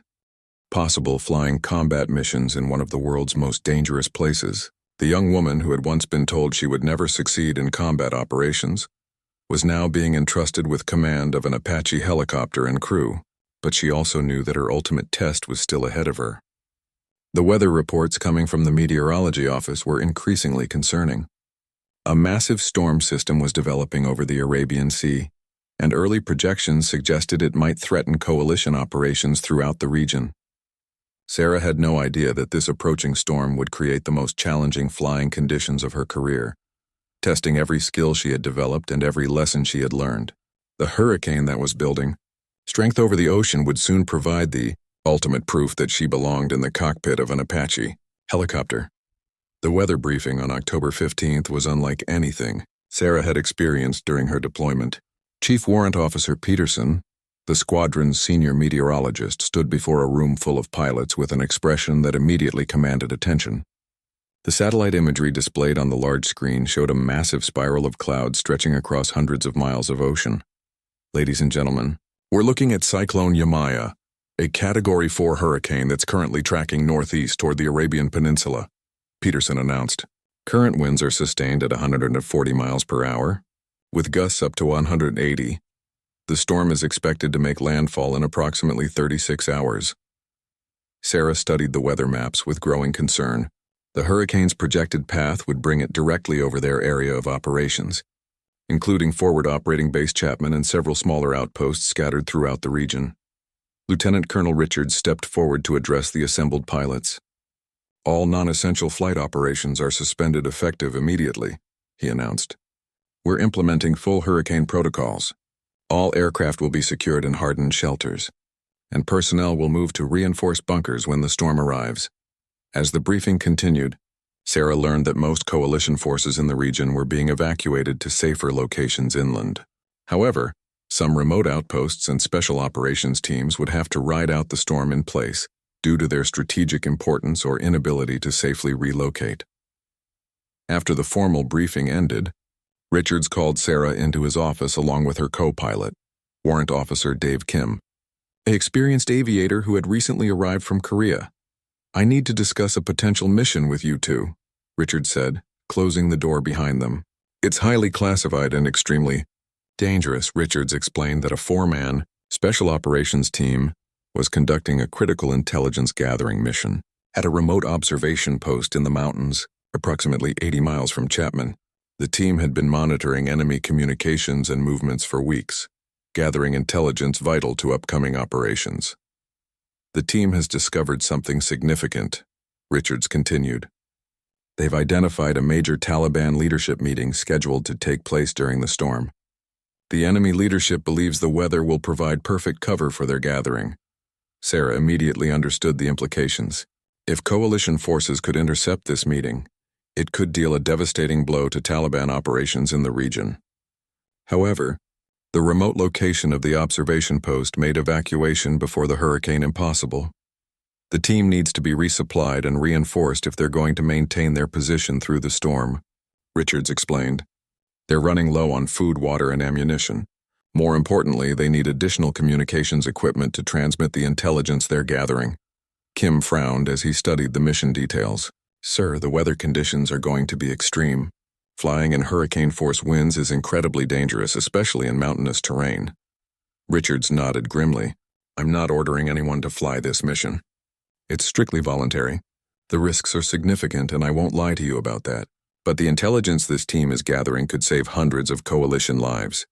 possible, flying combat missions in one of the world's most dangerous places. The young woman who had once been told she would never succeed in combat operations was now being entrusted with command of an Apache helicopter and crew, but she also knew that her ultimate test was still ahead of her. The weather reports coming from the meteorology office were increasingly concerning. A massive storm system was developing over the Arabian Sea, and early projections suggested it might threaten coalition operations throughout the region. Sarah had no idea that this approaching storm would create the most challenging flying conditions of her career, testing every skill she had developed and every lesson she had learned. The hurricane that was building, strength over the ocean, would soon provide the ultimate proof that she belonged in the cockpit of an Apache helicopter. The weather briefing on October 15th was unlike anything Sarah had experienced during her deployment. Chief Warrant Officer Peterson, the squadron's senior meteorologist, stood before a room full of pilots with an expression that immediately commanded attention. The satellite imagery displayed on the large screen showed a massive spiral of clouds stretching across hundreds of miles of ocean. "Ladies and gentlemen, we're looking at Cyclone Yamaya, a Category 4 hurricane that's currently tracking northeast toward the Arabian Peninsula," Peterson announced. "Current winds are sustained at 140 miles per hour, with gusts up to 180. The storm is expected to make landfall in approximately 36 hours. Sarah studied the weather maps with growing concern. The hurricane's projected path would bring it directly over their area of operations, including Forward Operating Base Chapman and several smaller outposts scattered throughout the region. Lieutenant Colonel Richards stepped forward to address the assembled pilots. "All non-essential flight operations are suspended effective immediately," he announced. "We're implementing full hurricane protocols. All aircraft will be secured in hardened shelters, and personnel will move to reinforced bunkers when the storm arrives." As the briefing continued, Sarah learned that most coalition forces in the region were being evacuated to safer locations inland. However, some remote outposts and special operations teams would have to ride out the storm in place due to their strategic importance or inability to safely relocate. After the formal briefing ended, Richards called Sarah into his office along with her co-pilot, Warrant Officer Dave Kim, an experienced aviator who had recently arrived from Korea. "I need to discuss a potential mission with you two," Richards said, closing the door behind them. "It's highly classified and extremely dangerous." Richards explained that a 4-man special operations team was conducting a critical intelligence gathering mission at a remote observation post in the mountains, approximately 80 miles from Chapman. The team had been monitoring enemy communications and movements for weeks, gathering intelligence vital to upcoming operations. "The team has discovered something significant," Richards continued. They've identified a major Taliban leadership meeting scheduled to take place during the storm. The enemy leadership believes the weather will provide perfect cover for their gathering. Sarah immediately understood the implications. If coalition forces could intercept this meeting, it could deal a devastating blow to Taliban operations in the region. However, the remote location of the observation post made evacuation before the hurricane impossible. The team needs to be resupplied and reinforced if they're going to maintain their position through the storm, Richards explained. They're running low on food, water, and ammunition. More importantly, they need additional communications equipment to transmit the intelligence they're gathering. Kim frowned as he studied the mission details. Sir, the weather conditions are going to be extreme. Flying in hurricane-force winds is incredibly dangerous, especially in mountainous terrain. Richards nodded grimly. I'm not ordering anyone to fly this mission. It's strictly voluntary. The risks are significant, and I won't lie to you about that. But the intelligence this team is gathering could save hundreds of coalition lives.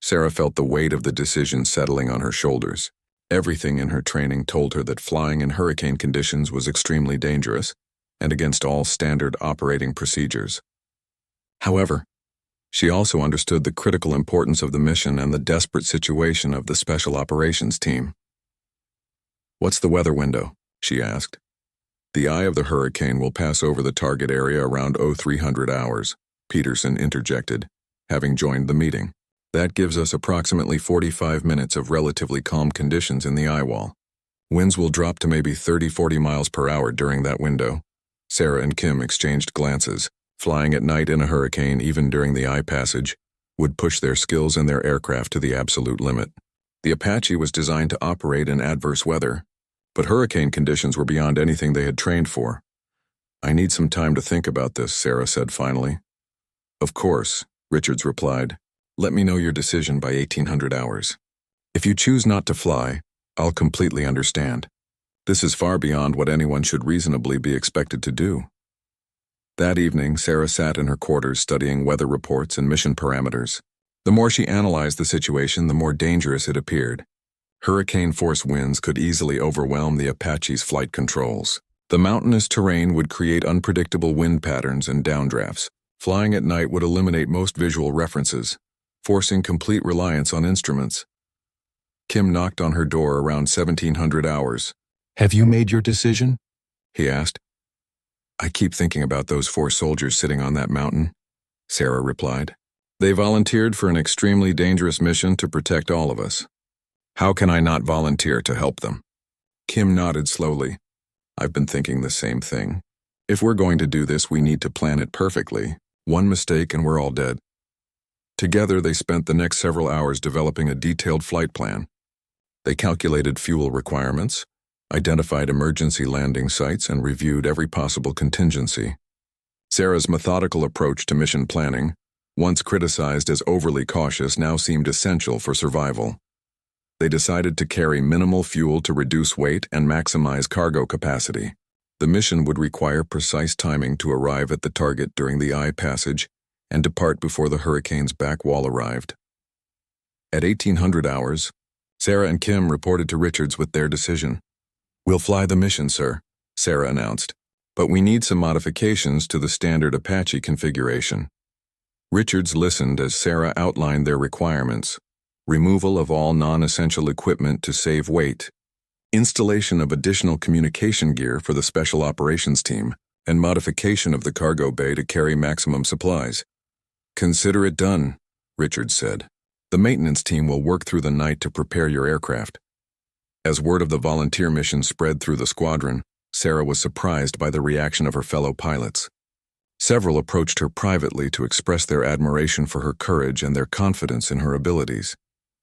Sarah felt the weight of the decision settling on her shoulders. Everything in her training told her that flying in hurricane conditions was extremely dangerous and against all standard operating procedures. However, she also understood the critical importance of the mission and the desperate situation of the Special Operations team. What's the weather window? She asked. The eye of the hurricane will pass over the target area around 0300 hours, Peterson interjected, having joined the meeting. That gives us approximately 45 minutes of relatively calm conditions in the eye wall. Winds will drop to maybe 30-40 miles per hour during that window. Sarah and Kim exchanged glances. Flying at night in a hurricane, even during the eye passage, would push their skills and their aircraft to the absolute limit. The Apache was designed to operate in adverse weather, but hurricane conditions were beyond anything they had trained for. I need some time to think about this, Sarah said finally. Of course, Richards replied. Let me know your decision by 1800 hours. If you choose not to fly, I'll completely understand. This is far beyond what anyone should reasonably be expected to do. That evening, Sarah sat in her quarters studying weather reports and mission parameters. The more she analyzed the situation, the more dangerous it appeared. Hurricane-force winds could easily overwhelm the Apache's flight controls. The mountainous terrain would create unpredictable wind patterns and downdrafts. Flying at night would eliminate most visual references, forcing complete reliance on instruments. Kim knocked on her door around 1700 hours. Have you made your decision? He asked. I keep thinking about those 4 soldiers sitting on that mountain, Sarah replied. They volunteered for an extremely dangerous mission to protect all of us. How can I not volunteer to help them? Kim nodded slowly. I've been thinking the same thing. If we're going to do this, we need to plan it perfectly. One mistake and we're all dead. Together, they spent the next several hours developing a detailed flight plan. They calculated fuel requirements, identified emergency landing sites, and reviewed every possible contingency. Sarah's methodical approach to mission planning, once criticized as overly cautious, now seemed essential for survival. They decided to carry minimal fuel to reduce weight and maximize cargo capacity. The mission would require precise timing to arrive at the target during the eye passage and depart before the hurricane's back wall arrived. At 1800 hours, Sarah and Kim reported to Richards with their decision. We'll fly the mission, sir, Sarah announced, but we need some modifications to the standard Apache configuration. Richards listened as Sarah outlined their requirements: removal of all non-essential equipment to save weight, installation of additional communication gear for the Special Operations team, and modification of the cargo bay to carry maximum supplies. Consider it done, Richards said. The maintenance team will work through the night to prepare your aircraft. As word of the volunteer mission spread through the squadron, Sarah was surprised by the reaction of her fellow pilots. Several approached her privately to express their admiration for her courage and their confidence in her abilities.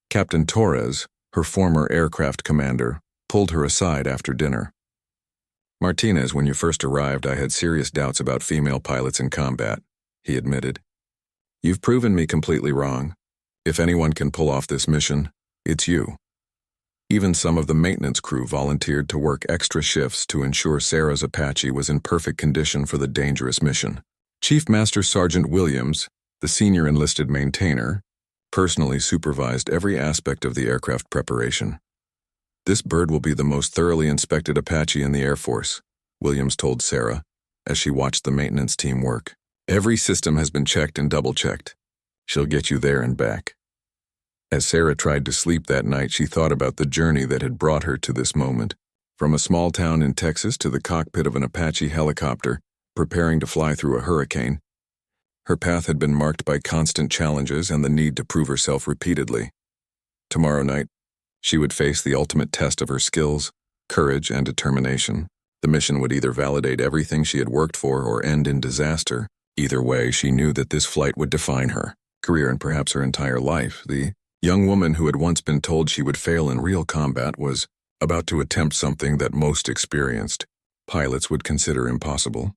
Captain Torres, her former aircraft commander, pulled her aside after dinner. Martinez, when you first arrived, I had serious doubts about female pilots in combat, he admitted. You've proven me completely wrong. If anyone can pull off this mission, it's you. Even some of the maintenance crew volunteered to work extra shifts to ensure Sarah's Apache was in perfect condition for the dangerous mission. Chief Master Sergeant Williams, the senior enlisted maintainer, personally supervised every aspect of the aircraft preparation. This bird will be the most thoroughly inspected Apache in the Air Force, Williams told Sarah. as she watched the maintenance team work. "Every system has been checked and double-checked. She'll get you there and back." As Sarah tried to sleep that night, she thought about the journey that had brought her to this moment. From a small town in Texas to the cockpit of an Apache helicopter, preparing to fly through a hurricane. Her path had been marked by constant challenges and the need to prove herself repeatedly. Tomorrow night, she would face the ultimate test of her skills, courage, and determination. The mission would either validate everything she had worked for or end in disaster. Either way, she knew that this flight would define her career and perhaps her entire life. The young woman who had once been told she would fail in real combat was about to attempt something that most experienced pilots would consider impossible.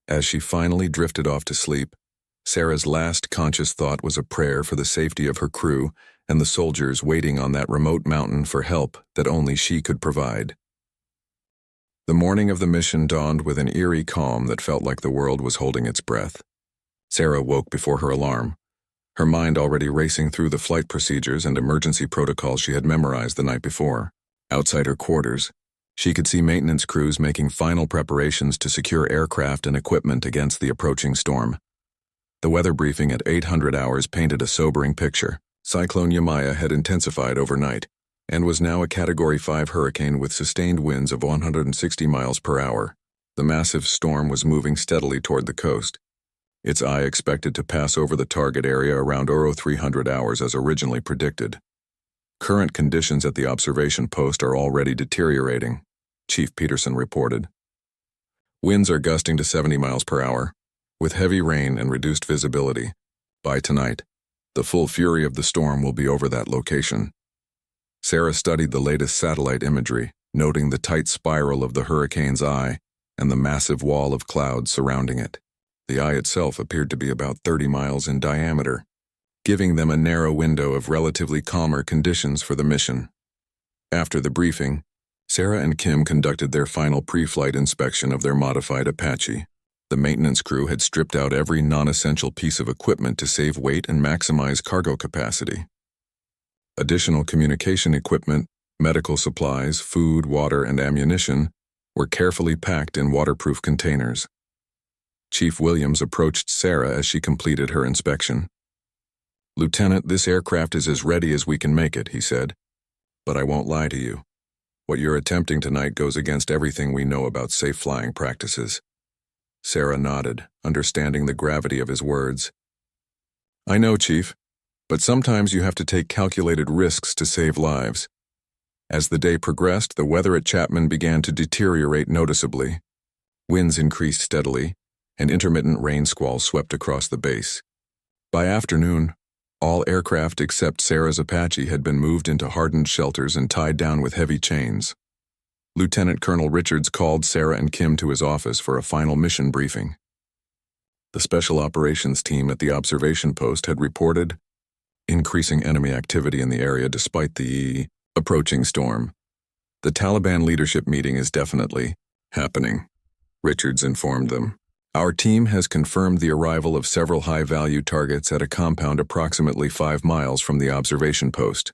As she finally drifted off to sleep, Sarah's last conscious thought was a prayer for the safety of her crew and the soldiers waiting on that remote mountain for help that only she could provide. The morning of the mission dawned with an eerie calm that felt like the world was holding its breath. Sarah woke before her alarm, her mind already racing through the flight procedures and emergency protocols she had memorized the night before. Outside her quarters, she could see maintenance crews making final preparations to secure aircraft and equipment against the approaching storm. The weather briefing at 800 hours painted a sobering picture. Cyclone Yamaya had intensified overnight and was now a Category 5 hurricane with sustained winds of 160 miles per hour. The massive storm was moving steadily toward the coast, its eye expected to pass over the target area around 0300 hours as originally predicted. "Current conditions at the observation post are already deteriorating," Chief Peterson reported. "Winds are gusting to 70 miles per hour, with heavy rain and reduced visibility. By tonight, the full fury of the storm will be over that location." Sarah studied the latest satellite imagery, noting the tight spiral of the hurricane's eye and the massive wall of clouds surrounding it. The eye itself appeared to be about 30 miles in diameter, giving them a narrow window of relatively calmer conditions for the mission. After the briefing, Sarah and Kim conducted their final pre-flight inspection of their modified Apache. The maintenance crew had stripped out every non-essential piece of equipment to save weight and maximize cargo capacity. Additional communication equipment, medical supplies, food, water, and ammunition were carefully packed in waterproof containers. Chief Williams approached Sarah as she completed her inspection. "Lieutenant, this aircraft is as ready as we can make it," he said. "But I won't lie to you. What you're attempting tonight goes against everything we know about safe flying practices." Sarah nodded, understanding the gravity of his words. "I know, Chief, but sometimes you have to take calculated risks to save lives." As the day progressed, the weather at Chapman began to deteriorate noticeably. Winds increased steadily, and intermittent rain squalls swept across the base. By afternoon, all aircraft except Sarah's Apache had been moved into hardened shelters and tied down with heavy chains. Lieutenant Colonel Richards called Sarah and Kim to his office for a final mission briefing. The Special Operations team at the observation post had reported increasing enemy activity in the area despite the approaching storm. "The Taliban leadership meeting is definitely happening," Richards informed them. "Our team has confirmed the arrival of several high-value targets at a compound approximately 5 miles from the observation post.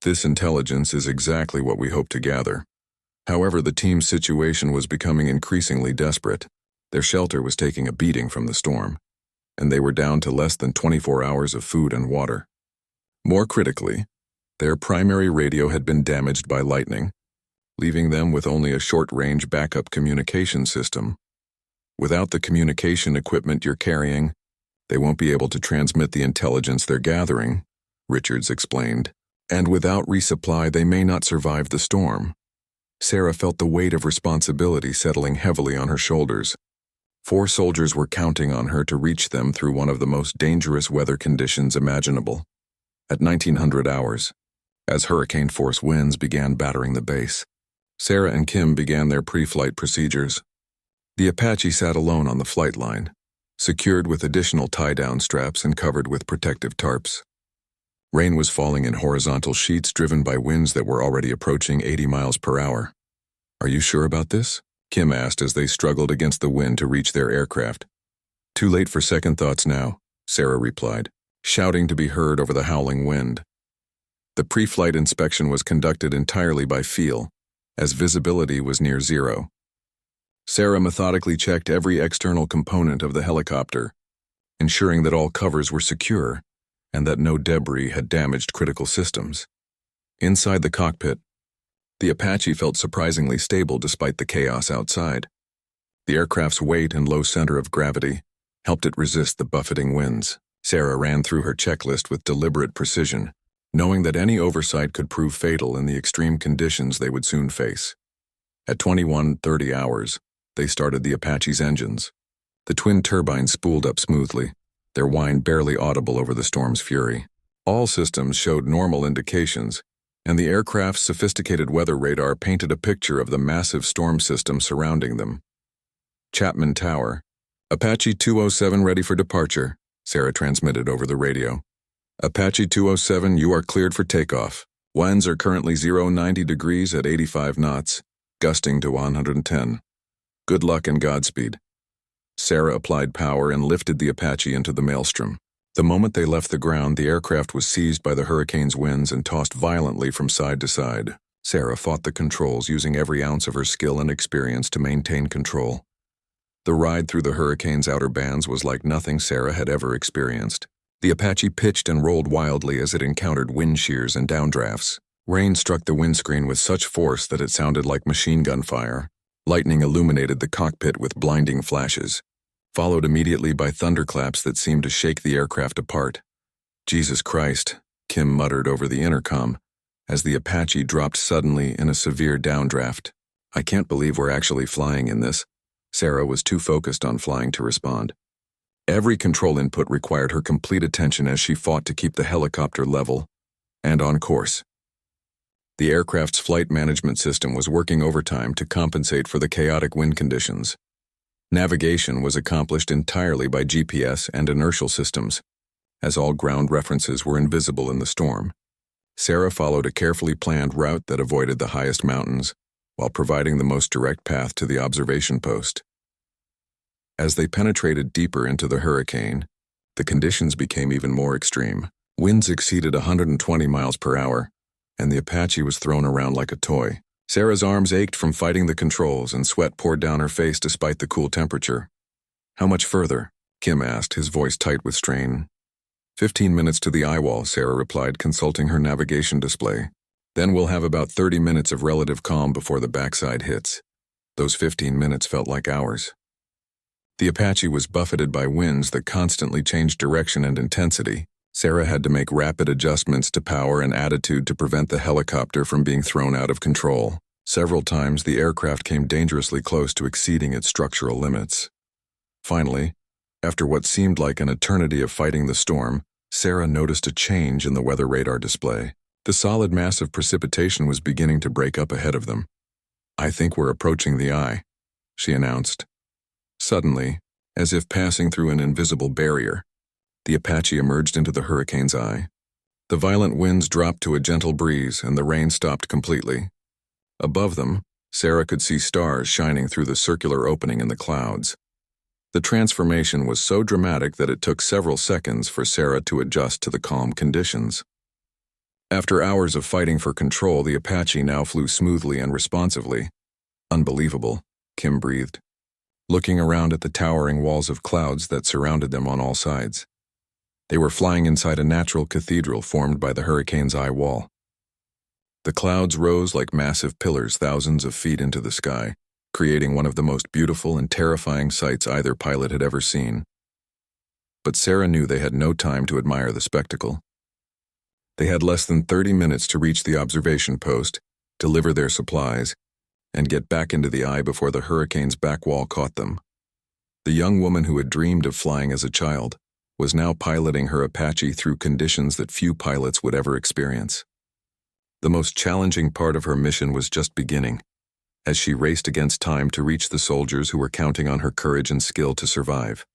This intelligence is exactly what we hoped to gather." However, the team's situation was becoming increasingly desperate. Their shelter was taking a beating from the storm, and they were down to less than 24 hours of food and water. More critically, their primary radio had been damaged by lightning, leaving them with only a short-range backup communication system. "Without the communication equipment you're carrying, they won't be able to transmit the intelligence they're gathering," Richards explained. "And without resupply, they may not survive the storm." Sarah felt the weight of responsibility settling heavily on her shoulders. 4 soldiers were counting on her to reach them through one of the most dangerous weather conditions imaginable. At 1900 hours, as hurricane-force winds began battering the base, Sarah and Kim began their pre-flight procedures. The Apache sat alone on the flight line, secured with additional tie-down straps and covered with protective tarps. Rain was falling in horizontal sheets driven by winds that were already approaching 80 miles per hour. "Are you sure about this?" Kim asked as they struggled against the wind to reach their aircraft. "Too late for second thoughts now," Sarah replied, shouting to be heard over the howling wind. The pre-flight inspection was conducted entirely by feel, as visibility was near zero. Sarah methodically checked every external component of the helicopter, ensuring that all covers were secure and that no debris had damaged critical systems. Inside the cockpit, the Apache felt surprisingly stable despite the chaos outside. The aircraft's weight and low center of gravity helped it resist the buffeting winds. Sarah ran through her checklist with deliberate precision, knowing that any oversight could prove fatal in the extreme conditions they would soon face. At 21:30 hours, they started the Apache's engines. The twin turbines spooled up smoothly, their whine barely audible over the storm's fury. All systems showed normal indications, and the aircraft's sophisticated weather radar painted a picture of the massive storm system surrounding them. Chapman Tower. Apache 207 ready for departure, Sarah transmitted over the radio. Apache 207, you are cleared for takeoff. Winds are currently 90 degrees at 85 knots, gusting to 110. Good luck and Godspeed. Sarah applied power and lifted the Apache into the maelstrom. The moment they left the ground, the aircraft was seized by the hurricane's winds and tossed violently from side to side. Sarah fought the controls, using every ounce of her skill and experience to maintain control. The ride through the hurricane's outer bands was like nothing Sarah had ever experienced. The Apache pitched and rolled wildly as it encountered wind shears and downdrafts. Rain struck the windscreen with such force that it sounded like machine gun fire. Lightning illuminated the cockpit with blinding flashes, followed immediately by thunderclaps that seemed to shake the aircraft apart. Jesus Christ, Kim muttered over the intercom as the Apache dropped suddenly in a severe downdraft. I can't believe we're actually flying in this. Sarah was too focused on flying to respond. Every control input required her complete attention as she fought to keep the helicopter level and on course. The aircraft's flight management system was working overtime to compensate for the chaotic wind conditions. Navigation was accomplished entirely by GPS and inertial systems, as all ground references were invisible in the storm. Sarah followed a carefully planned route that avoided the highest mountains, while providing the most direct path to the observation post. As they penetrated deeper into the hurricane, the conditions became even more extreme. Winds exceeded 120 miles per hour, and the Apache was thrown around like a toy. Sarah's arms ached from fighting the controls, and sweat poured down her face despite the cool temperature. How much further? Kim asked, his voice tight with strain. 15 minutes to the eye wall, Sarah replied, consulting her navigation display. Then we'll have about 30 minutes of relative calm before the backside hits. Those 15 minutes felt like hours. The Apache was buffeted by winds that constantly changed direction and intensity. Sarah had to make rapid adjustments to power and attitude to prevent the helicopter from being thrown out of control. Several times, the aircraft came dangerously close to exceeding its structural limits. Finally, after what seemed like an eternity of fighting the storm, Sarah noticed a change in the weather radar display. The solid mass of precipitation was beginning to break up ahead of them. I think we're approaching the eye, she announced. Suddenly, as if passing through an invisible barrier, the Apache emerged into the hurricane's eye. The violent winds dropped to a gentle breeze, and the rain stopped completely. Above them, Sarah could see stars shining through the circular opening in the clouds. The transformation was so dramatic that it took several seconds for Sarah to adjust to the calm conditions. After hours of fighting for control, the Apache now flew smoothly and responsively. Unbelievable, Kim breathed, looking around at the towering walls of clouds that surrounded them on all sides. They were flying inside a natural cathedral formed by the hurricane's eye wall. The clouds rose like massive pillars thousands of feet into the sky, creating one of the most beautiful and terrifying sights either pilot had ever seen. But Sarah knew they had no time to admire the spectacle. They had less than 30 minutes to reach the observation post, deliver their supplies, and get back into the eye before the hurricane's back wall caught them. The young woman who had dreamed of flying as a child was now piloting her Apache through conditions that few pilots would ever experience. The most challenging part of her mission was just beginning, as she raced against time to reach the soldiers who were counting on her courage and skill to survive.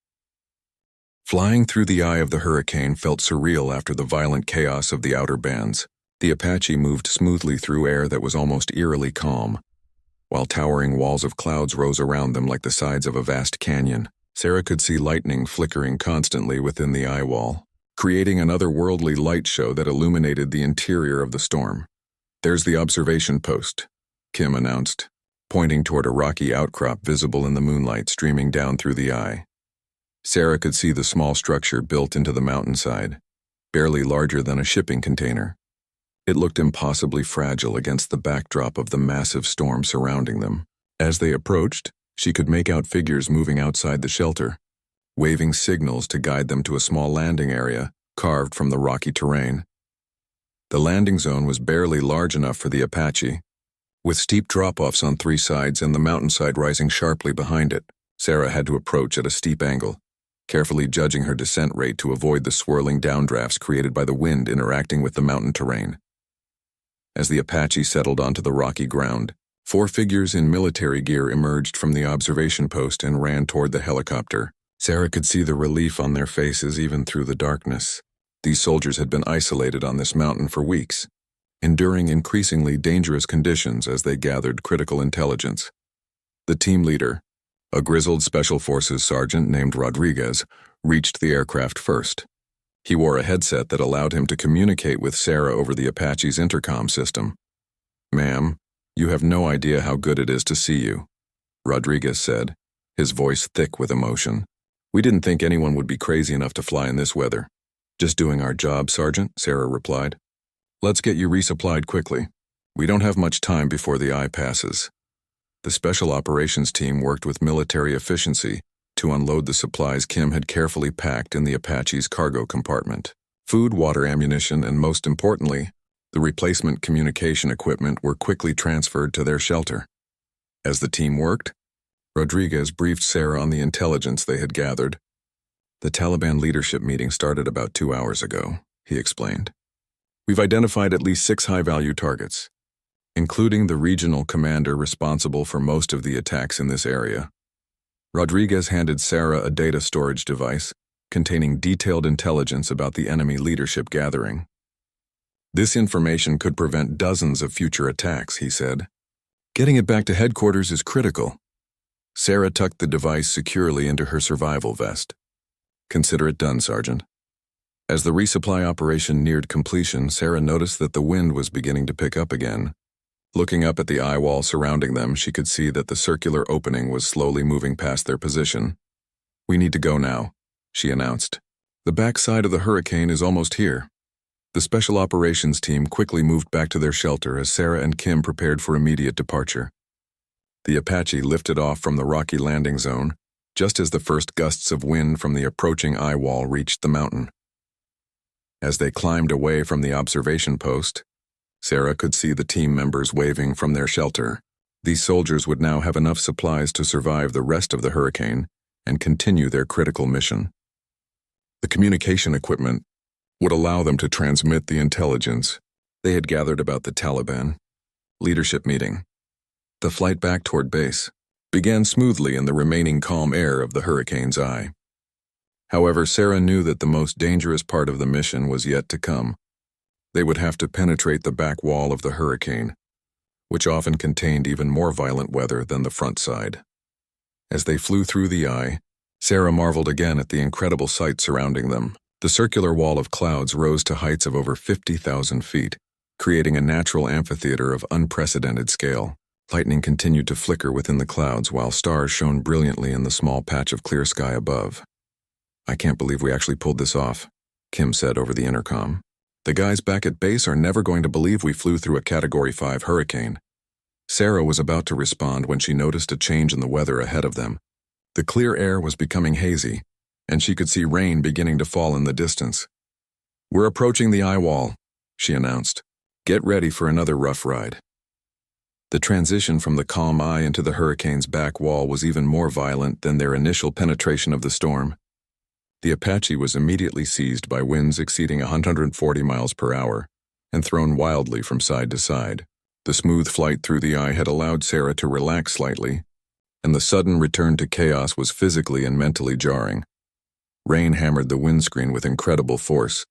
Flying through the eye of the hurricane felt surreal after the violent chaos of the outer bands. The Apache moved smoothly through air that was almost eerily calm, while towering walls of clouds rose around them like the sides of a vast canyon. Sarah could see lightning flickering constantly within the eye wall, creating an otherworldly light show that illuminated the interior of the storm. There's the observation post, Kim announced. pointing toward a rocky outcrop visible in the moonlight streaming down through the eye. Sarah could see the small structure built into the mountainside, barely larger than a shipping container. It looked impossibly fragile against the backdrop of the massive storm surrounding them. As they approached, she could make out figures moving outside the shelter, waving signals to guide them to a small landing area carved from the rocky terrain. The landing zone was barely large enough for the Apache, with steep drop-offs on 3 sides and the mountainside rising sharply behind it. Sarah had to approach at a steep angle, carefully judging her descent rate to avoid the swirling downdrafts created by the wind interacting with the mountain terrain. As the Apache settled onto the rocky ground, 4 figures in military gear emerged from the observation post and ran toward the helicopter. Sarah could see the relief on their faces even through the darkness. These soldiers had been isolated on this mountain for weeks, enduring increasingly dangerous conditions as they gathered critical intelligence. The team leader, a grizzled Special Forces sergeant named Rodriguez, reached the aircraft first. He wore a headset that allowed him to communicate with Sarah over the Apache's intercom system. "Ma'am, you have no idea how good it is to see you," Rodriguez said, his voice thick with emotion. "We didn't think anyone would be crazy enough to fly in this weather." "Just doing our job, Sergeant," Sarah replied. "Let's get you resupplied quickly. We don't have much time before the eye passes." The Special Operations team worked with military efficiency to unload the supplies Kim had carefully packed in the Apache's cargo compartment. Food, water, ammunition, and most importantly, the replacement communication equipment were quickly transferred to their shelter. As the team worked, Rodriguez briefed Sarah on the intelligence they had gathered. "The Taliban leadership meeting started about 2 hours ago," he explained. "We've identified at least 6 high-value targets, including the regional commander responsible for most of the attacks in this area." Rodriguez handed Sarah a data storage device containing detailed intelligence about the enemy leadership gathering. "This information could prevent dozens of future attacks," he said. "Getting it back to headquarters is critical." Sarah tucked the device securely into her survival vest. "Consider it done, Sergeant." As the resupply operation neared completion, Sarah noticed that the wind was beginning to pick up again. Looking up at the eye wall surrounding them, she could see that the circular opening was slowly moving past their position. "We need to go now," she announced. "The back side of the hurricane is almost here." The Special Operations team quickly moved back to their shelter as Sarah and Kim prepared for immediate departure. The Apache lifted off from the rocky landing zone, just as the first gusts of wind from the approaching eye wall reached the mountain. As they climbed away from the observation post, Sarah could see the team members waving from their shelter. These soldiers would now have enough supplies to survive the rest of the hurricane and continue their critical mission. The communication equipment would allow them to transmit the intelligence they had gathered about the Taliban leadership meeting. The flight back toward base began smoothly in the remaining calm air of the hurricane's eye. However, Sarah knew that the most dangerous part of the mission was yet to come. They would have to penetrate the back wall of the hurricane, which often contained even more violent weather than the front side. As they flew through the eye, Sarah marveled again at the incredible sight surrounding them. The circular wall of clouds rose to heights of over 50,000 feet, creating a natural amphitheater of unprecedented scale. Lightning continued to flicker within the clouds while stars shone brilliantly in the small patch of clear sky above. "I can't believe we actually pulled this off," Kim said over the intercom. "The guys back at base are never going to believe we flew through a Category 5 hurricane." Sarah was about to respond when she noticed a change in the weather ahead of them. The clear air was becoming hazy, and she could see rain beginning to fall in the distance. "We're approaching the eye wall," she announced. "Get ready for another rough ride." The transition from the calm eye into the hurricane's back wall was even more violent than their initial penetration of the storm. The Apache was immediately seized by winds exceeding 140 miles per hour and thrown wildly from side to side. The smooth flight through the eye had allowed Sarah to relax slightly, and the sudden return to chaos was physically and mentally jarring. Rain hammered the windscreen with incredible force,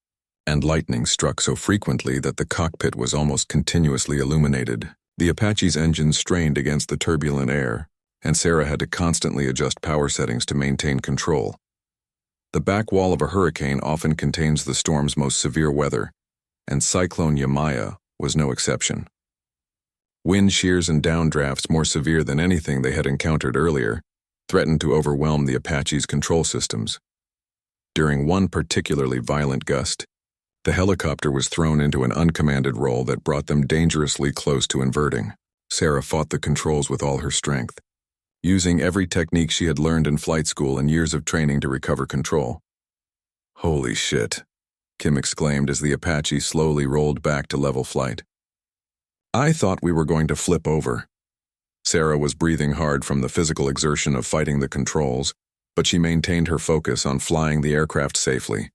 and lightning struck so frequently that the cockpit was almost continuously illuminated. The Apache's engines strained against the turbulent air, and Sarah had to constantly adjust power settings to maintain control. The back wall of a hurricane often contains the storm's most severe weather, and Cyclone Yamaya was no exception. Wind shears and downdrafts more severe than anything they had encountered earlier threatened to overwhelm the Apache's control systems. During one particularly violent gust, the helicopter was thrown into an uncommanded roll that brought them dangerously close to inverting. Sarah fought the controls with all her strength, using every technique she had learned in flight school and years of training to recover control. "Holy shit," Kim exclaimed as the Apache slowly rolled back to level flight. "I thought we were going to flip over." Sarah was breathing hard from the physical exertion of fighting the controls, but she maintained her focus on flying the aircraft safely.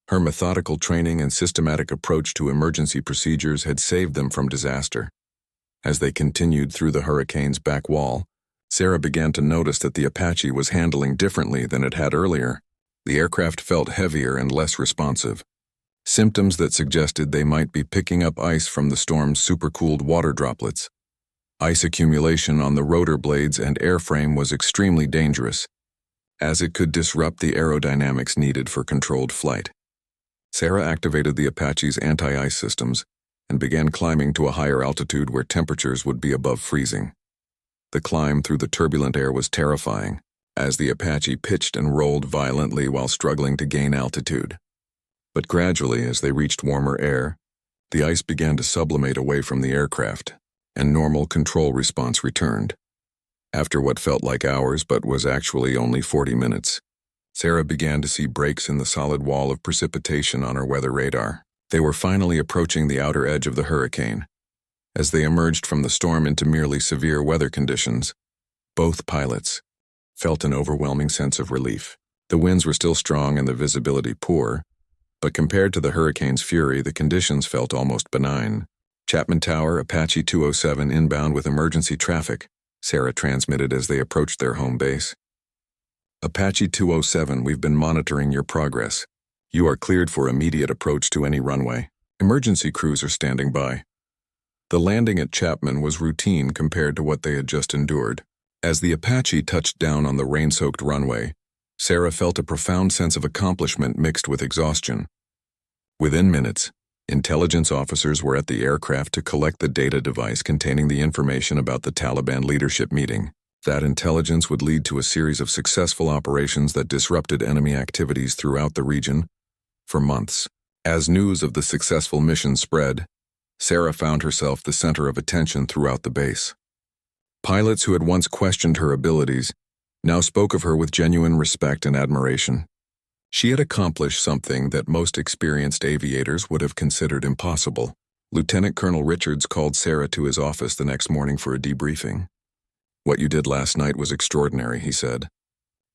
Her methodical training and systematic approach to emergency procedures had saved them from disaster. As they continued through the hurricane's back wall, Sarah began to notice that the Apache was handling differently than it had earlier. The aircraft felt heavier and less responsive, symptoms that suggested they might be picking up ice from the storm's supercooled water droplets. Ice accumulation on the rotor blades and airframe was extremely dangerous, as it could disrupt the aerodynamics needed for controlled flight. Sarah activated the Apache's anti-ice systems and began climbing to a higher altitude where temperatures would be above freezing. The climb through the turbulent air was terrifying, as the Apache pitched and rolled violently while struggling to gain altitude. But gradually, as they reached warmer air, the ice began to sublimate away from the aircraft, and normal control response returned. After what felt like hours but was actually only 40 minutes, Sarah began to see breaks in the solid wall of precipitation on her weather radar. They were finally approaching the outer edge of the hurricane. As they emerged from the storm into merely severe weather conditions, both pilots felt an overwhelming sense of relief. The winds were still strong and the visibility poor, but compared to the hurricane's fury, the conditions felt almost benign. "Chapman Tower, Apache 207 inbound with emergency traffic," Sarah transmitted as they approached their home base. "Apache 207, we've been monitoring your progress. You are cleared for immediate approach to any runway. Emergency crews are standing by." The landing at Chapman was routine compared to what they had just endured. As the Apache touched down on the rain-soaked runway, Sarah felt a profound sense of accomplishment mixed with exhaustion. Within minutes, intelligence officers were at the aircraft to collect the data device containing the information about the Taliban leadership meeting. That intelligence would lead to a series of successful operations that disrupted enemy activities throughout the region for months. As news of the successful mission spread, Sarah found herself the center of attention throughout the base. Pilots who had once questioned her abilities now spoke of her with genuine respect and admiration. She had accomplished something that most experienced aviators would have considered impossible. Lieutenant Colonel Richards called Sarah to his office the next morning for a debriefing. "What you did last night was extraordinary," he said.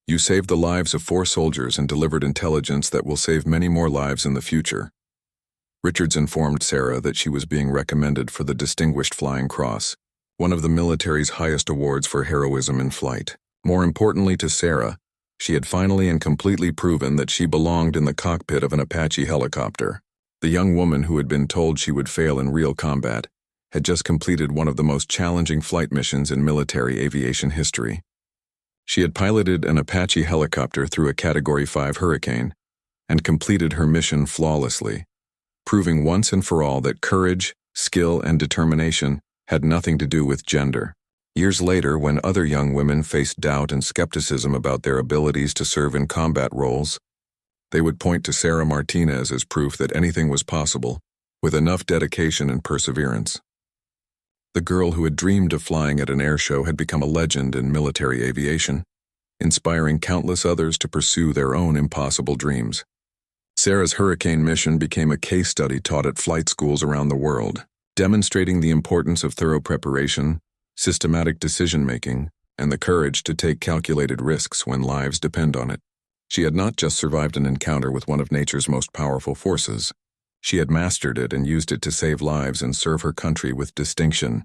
"You saved the lives of 4 soldiers and delivered intelligence that will save many more lives in the future." Richards informed Sarah that she was being recommended for the Distinguished Flying Cross, one of the military's highest awards for heroism in flight. More importantly to Sarah, she had finally and completely proven that she belonged in the cockpit of an Apache helicopter. The young woman who had been told she would fail in real combat had just completed one of the most challenging flight missions in military aviation history. She had piloted an Apache helicopter through a Category 5 hurricane and completed her mission flawlessly, proving once and for all that courage, skill, and determination had nothing to do with gender. Years later, when other young women faced doubt and skepticism about their abilities to serve in combat roles, they would point to Sarah Martinez as proof that anything was possible with enough dedication and perseverance. The girl who had dreamed of flying at an air show had become a legend in military aviation, inspiring countless others to pursue their own impossible dreams. Sarah's hurricane mission became a case study taught at flight schools around the world, demonstrating the importance of thorough preparation, systematic decision-making, and the courage to take calculated risks when lives depend on it. She had not just survived an encounter with one of nature's most powerful forces. She had mastered it and used it to save lives and serve her country with distinction.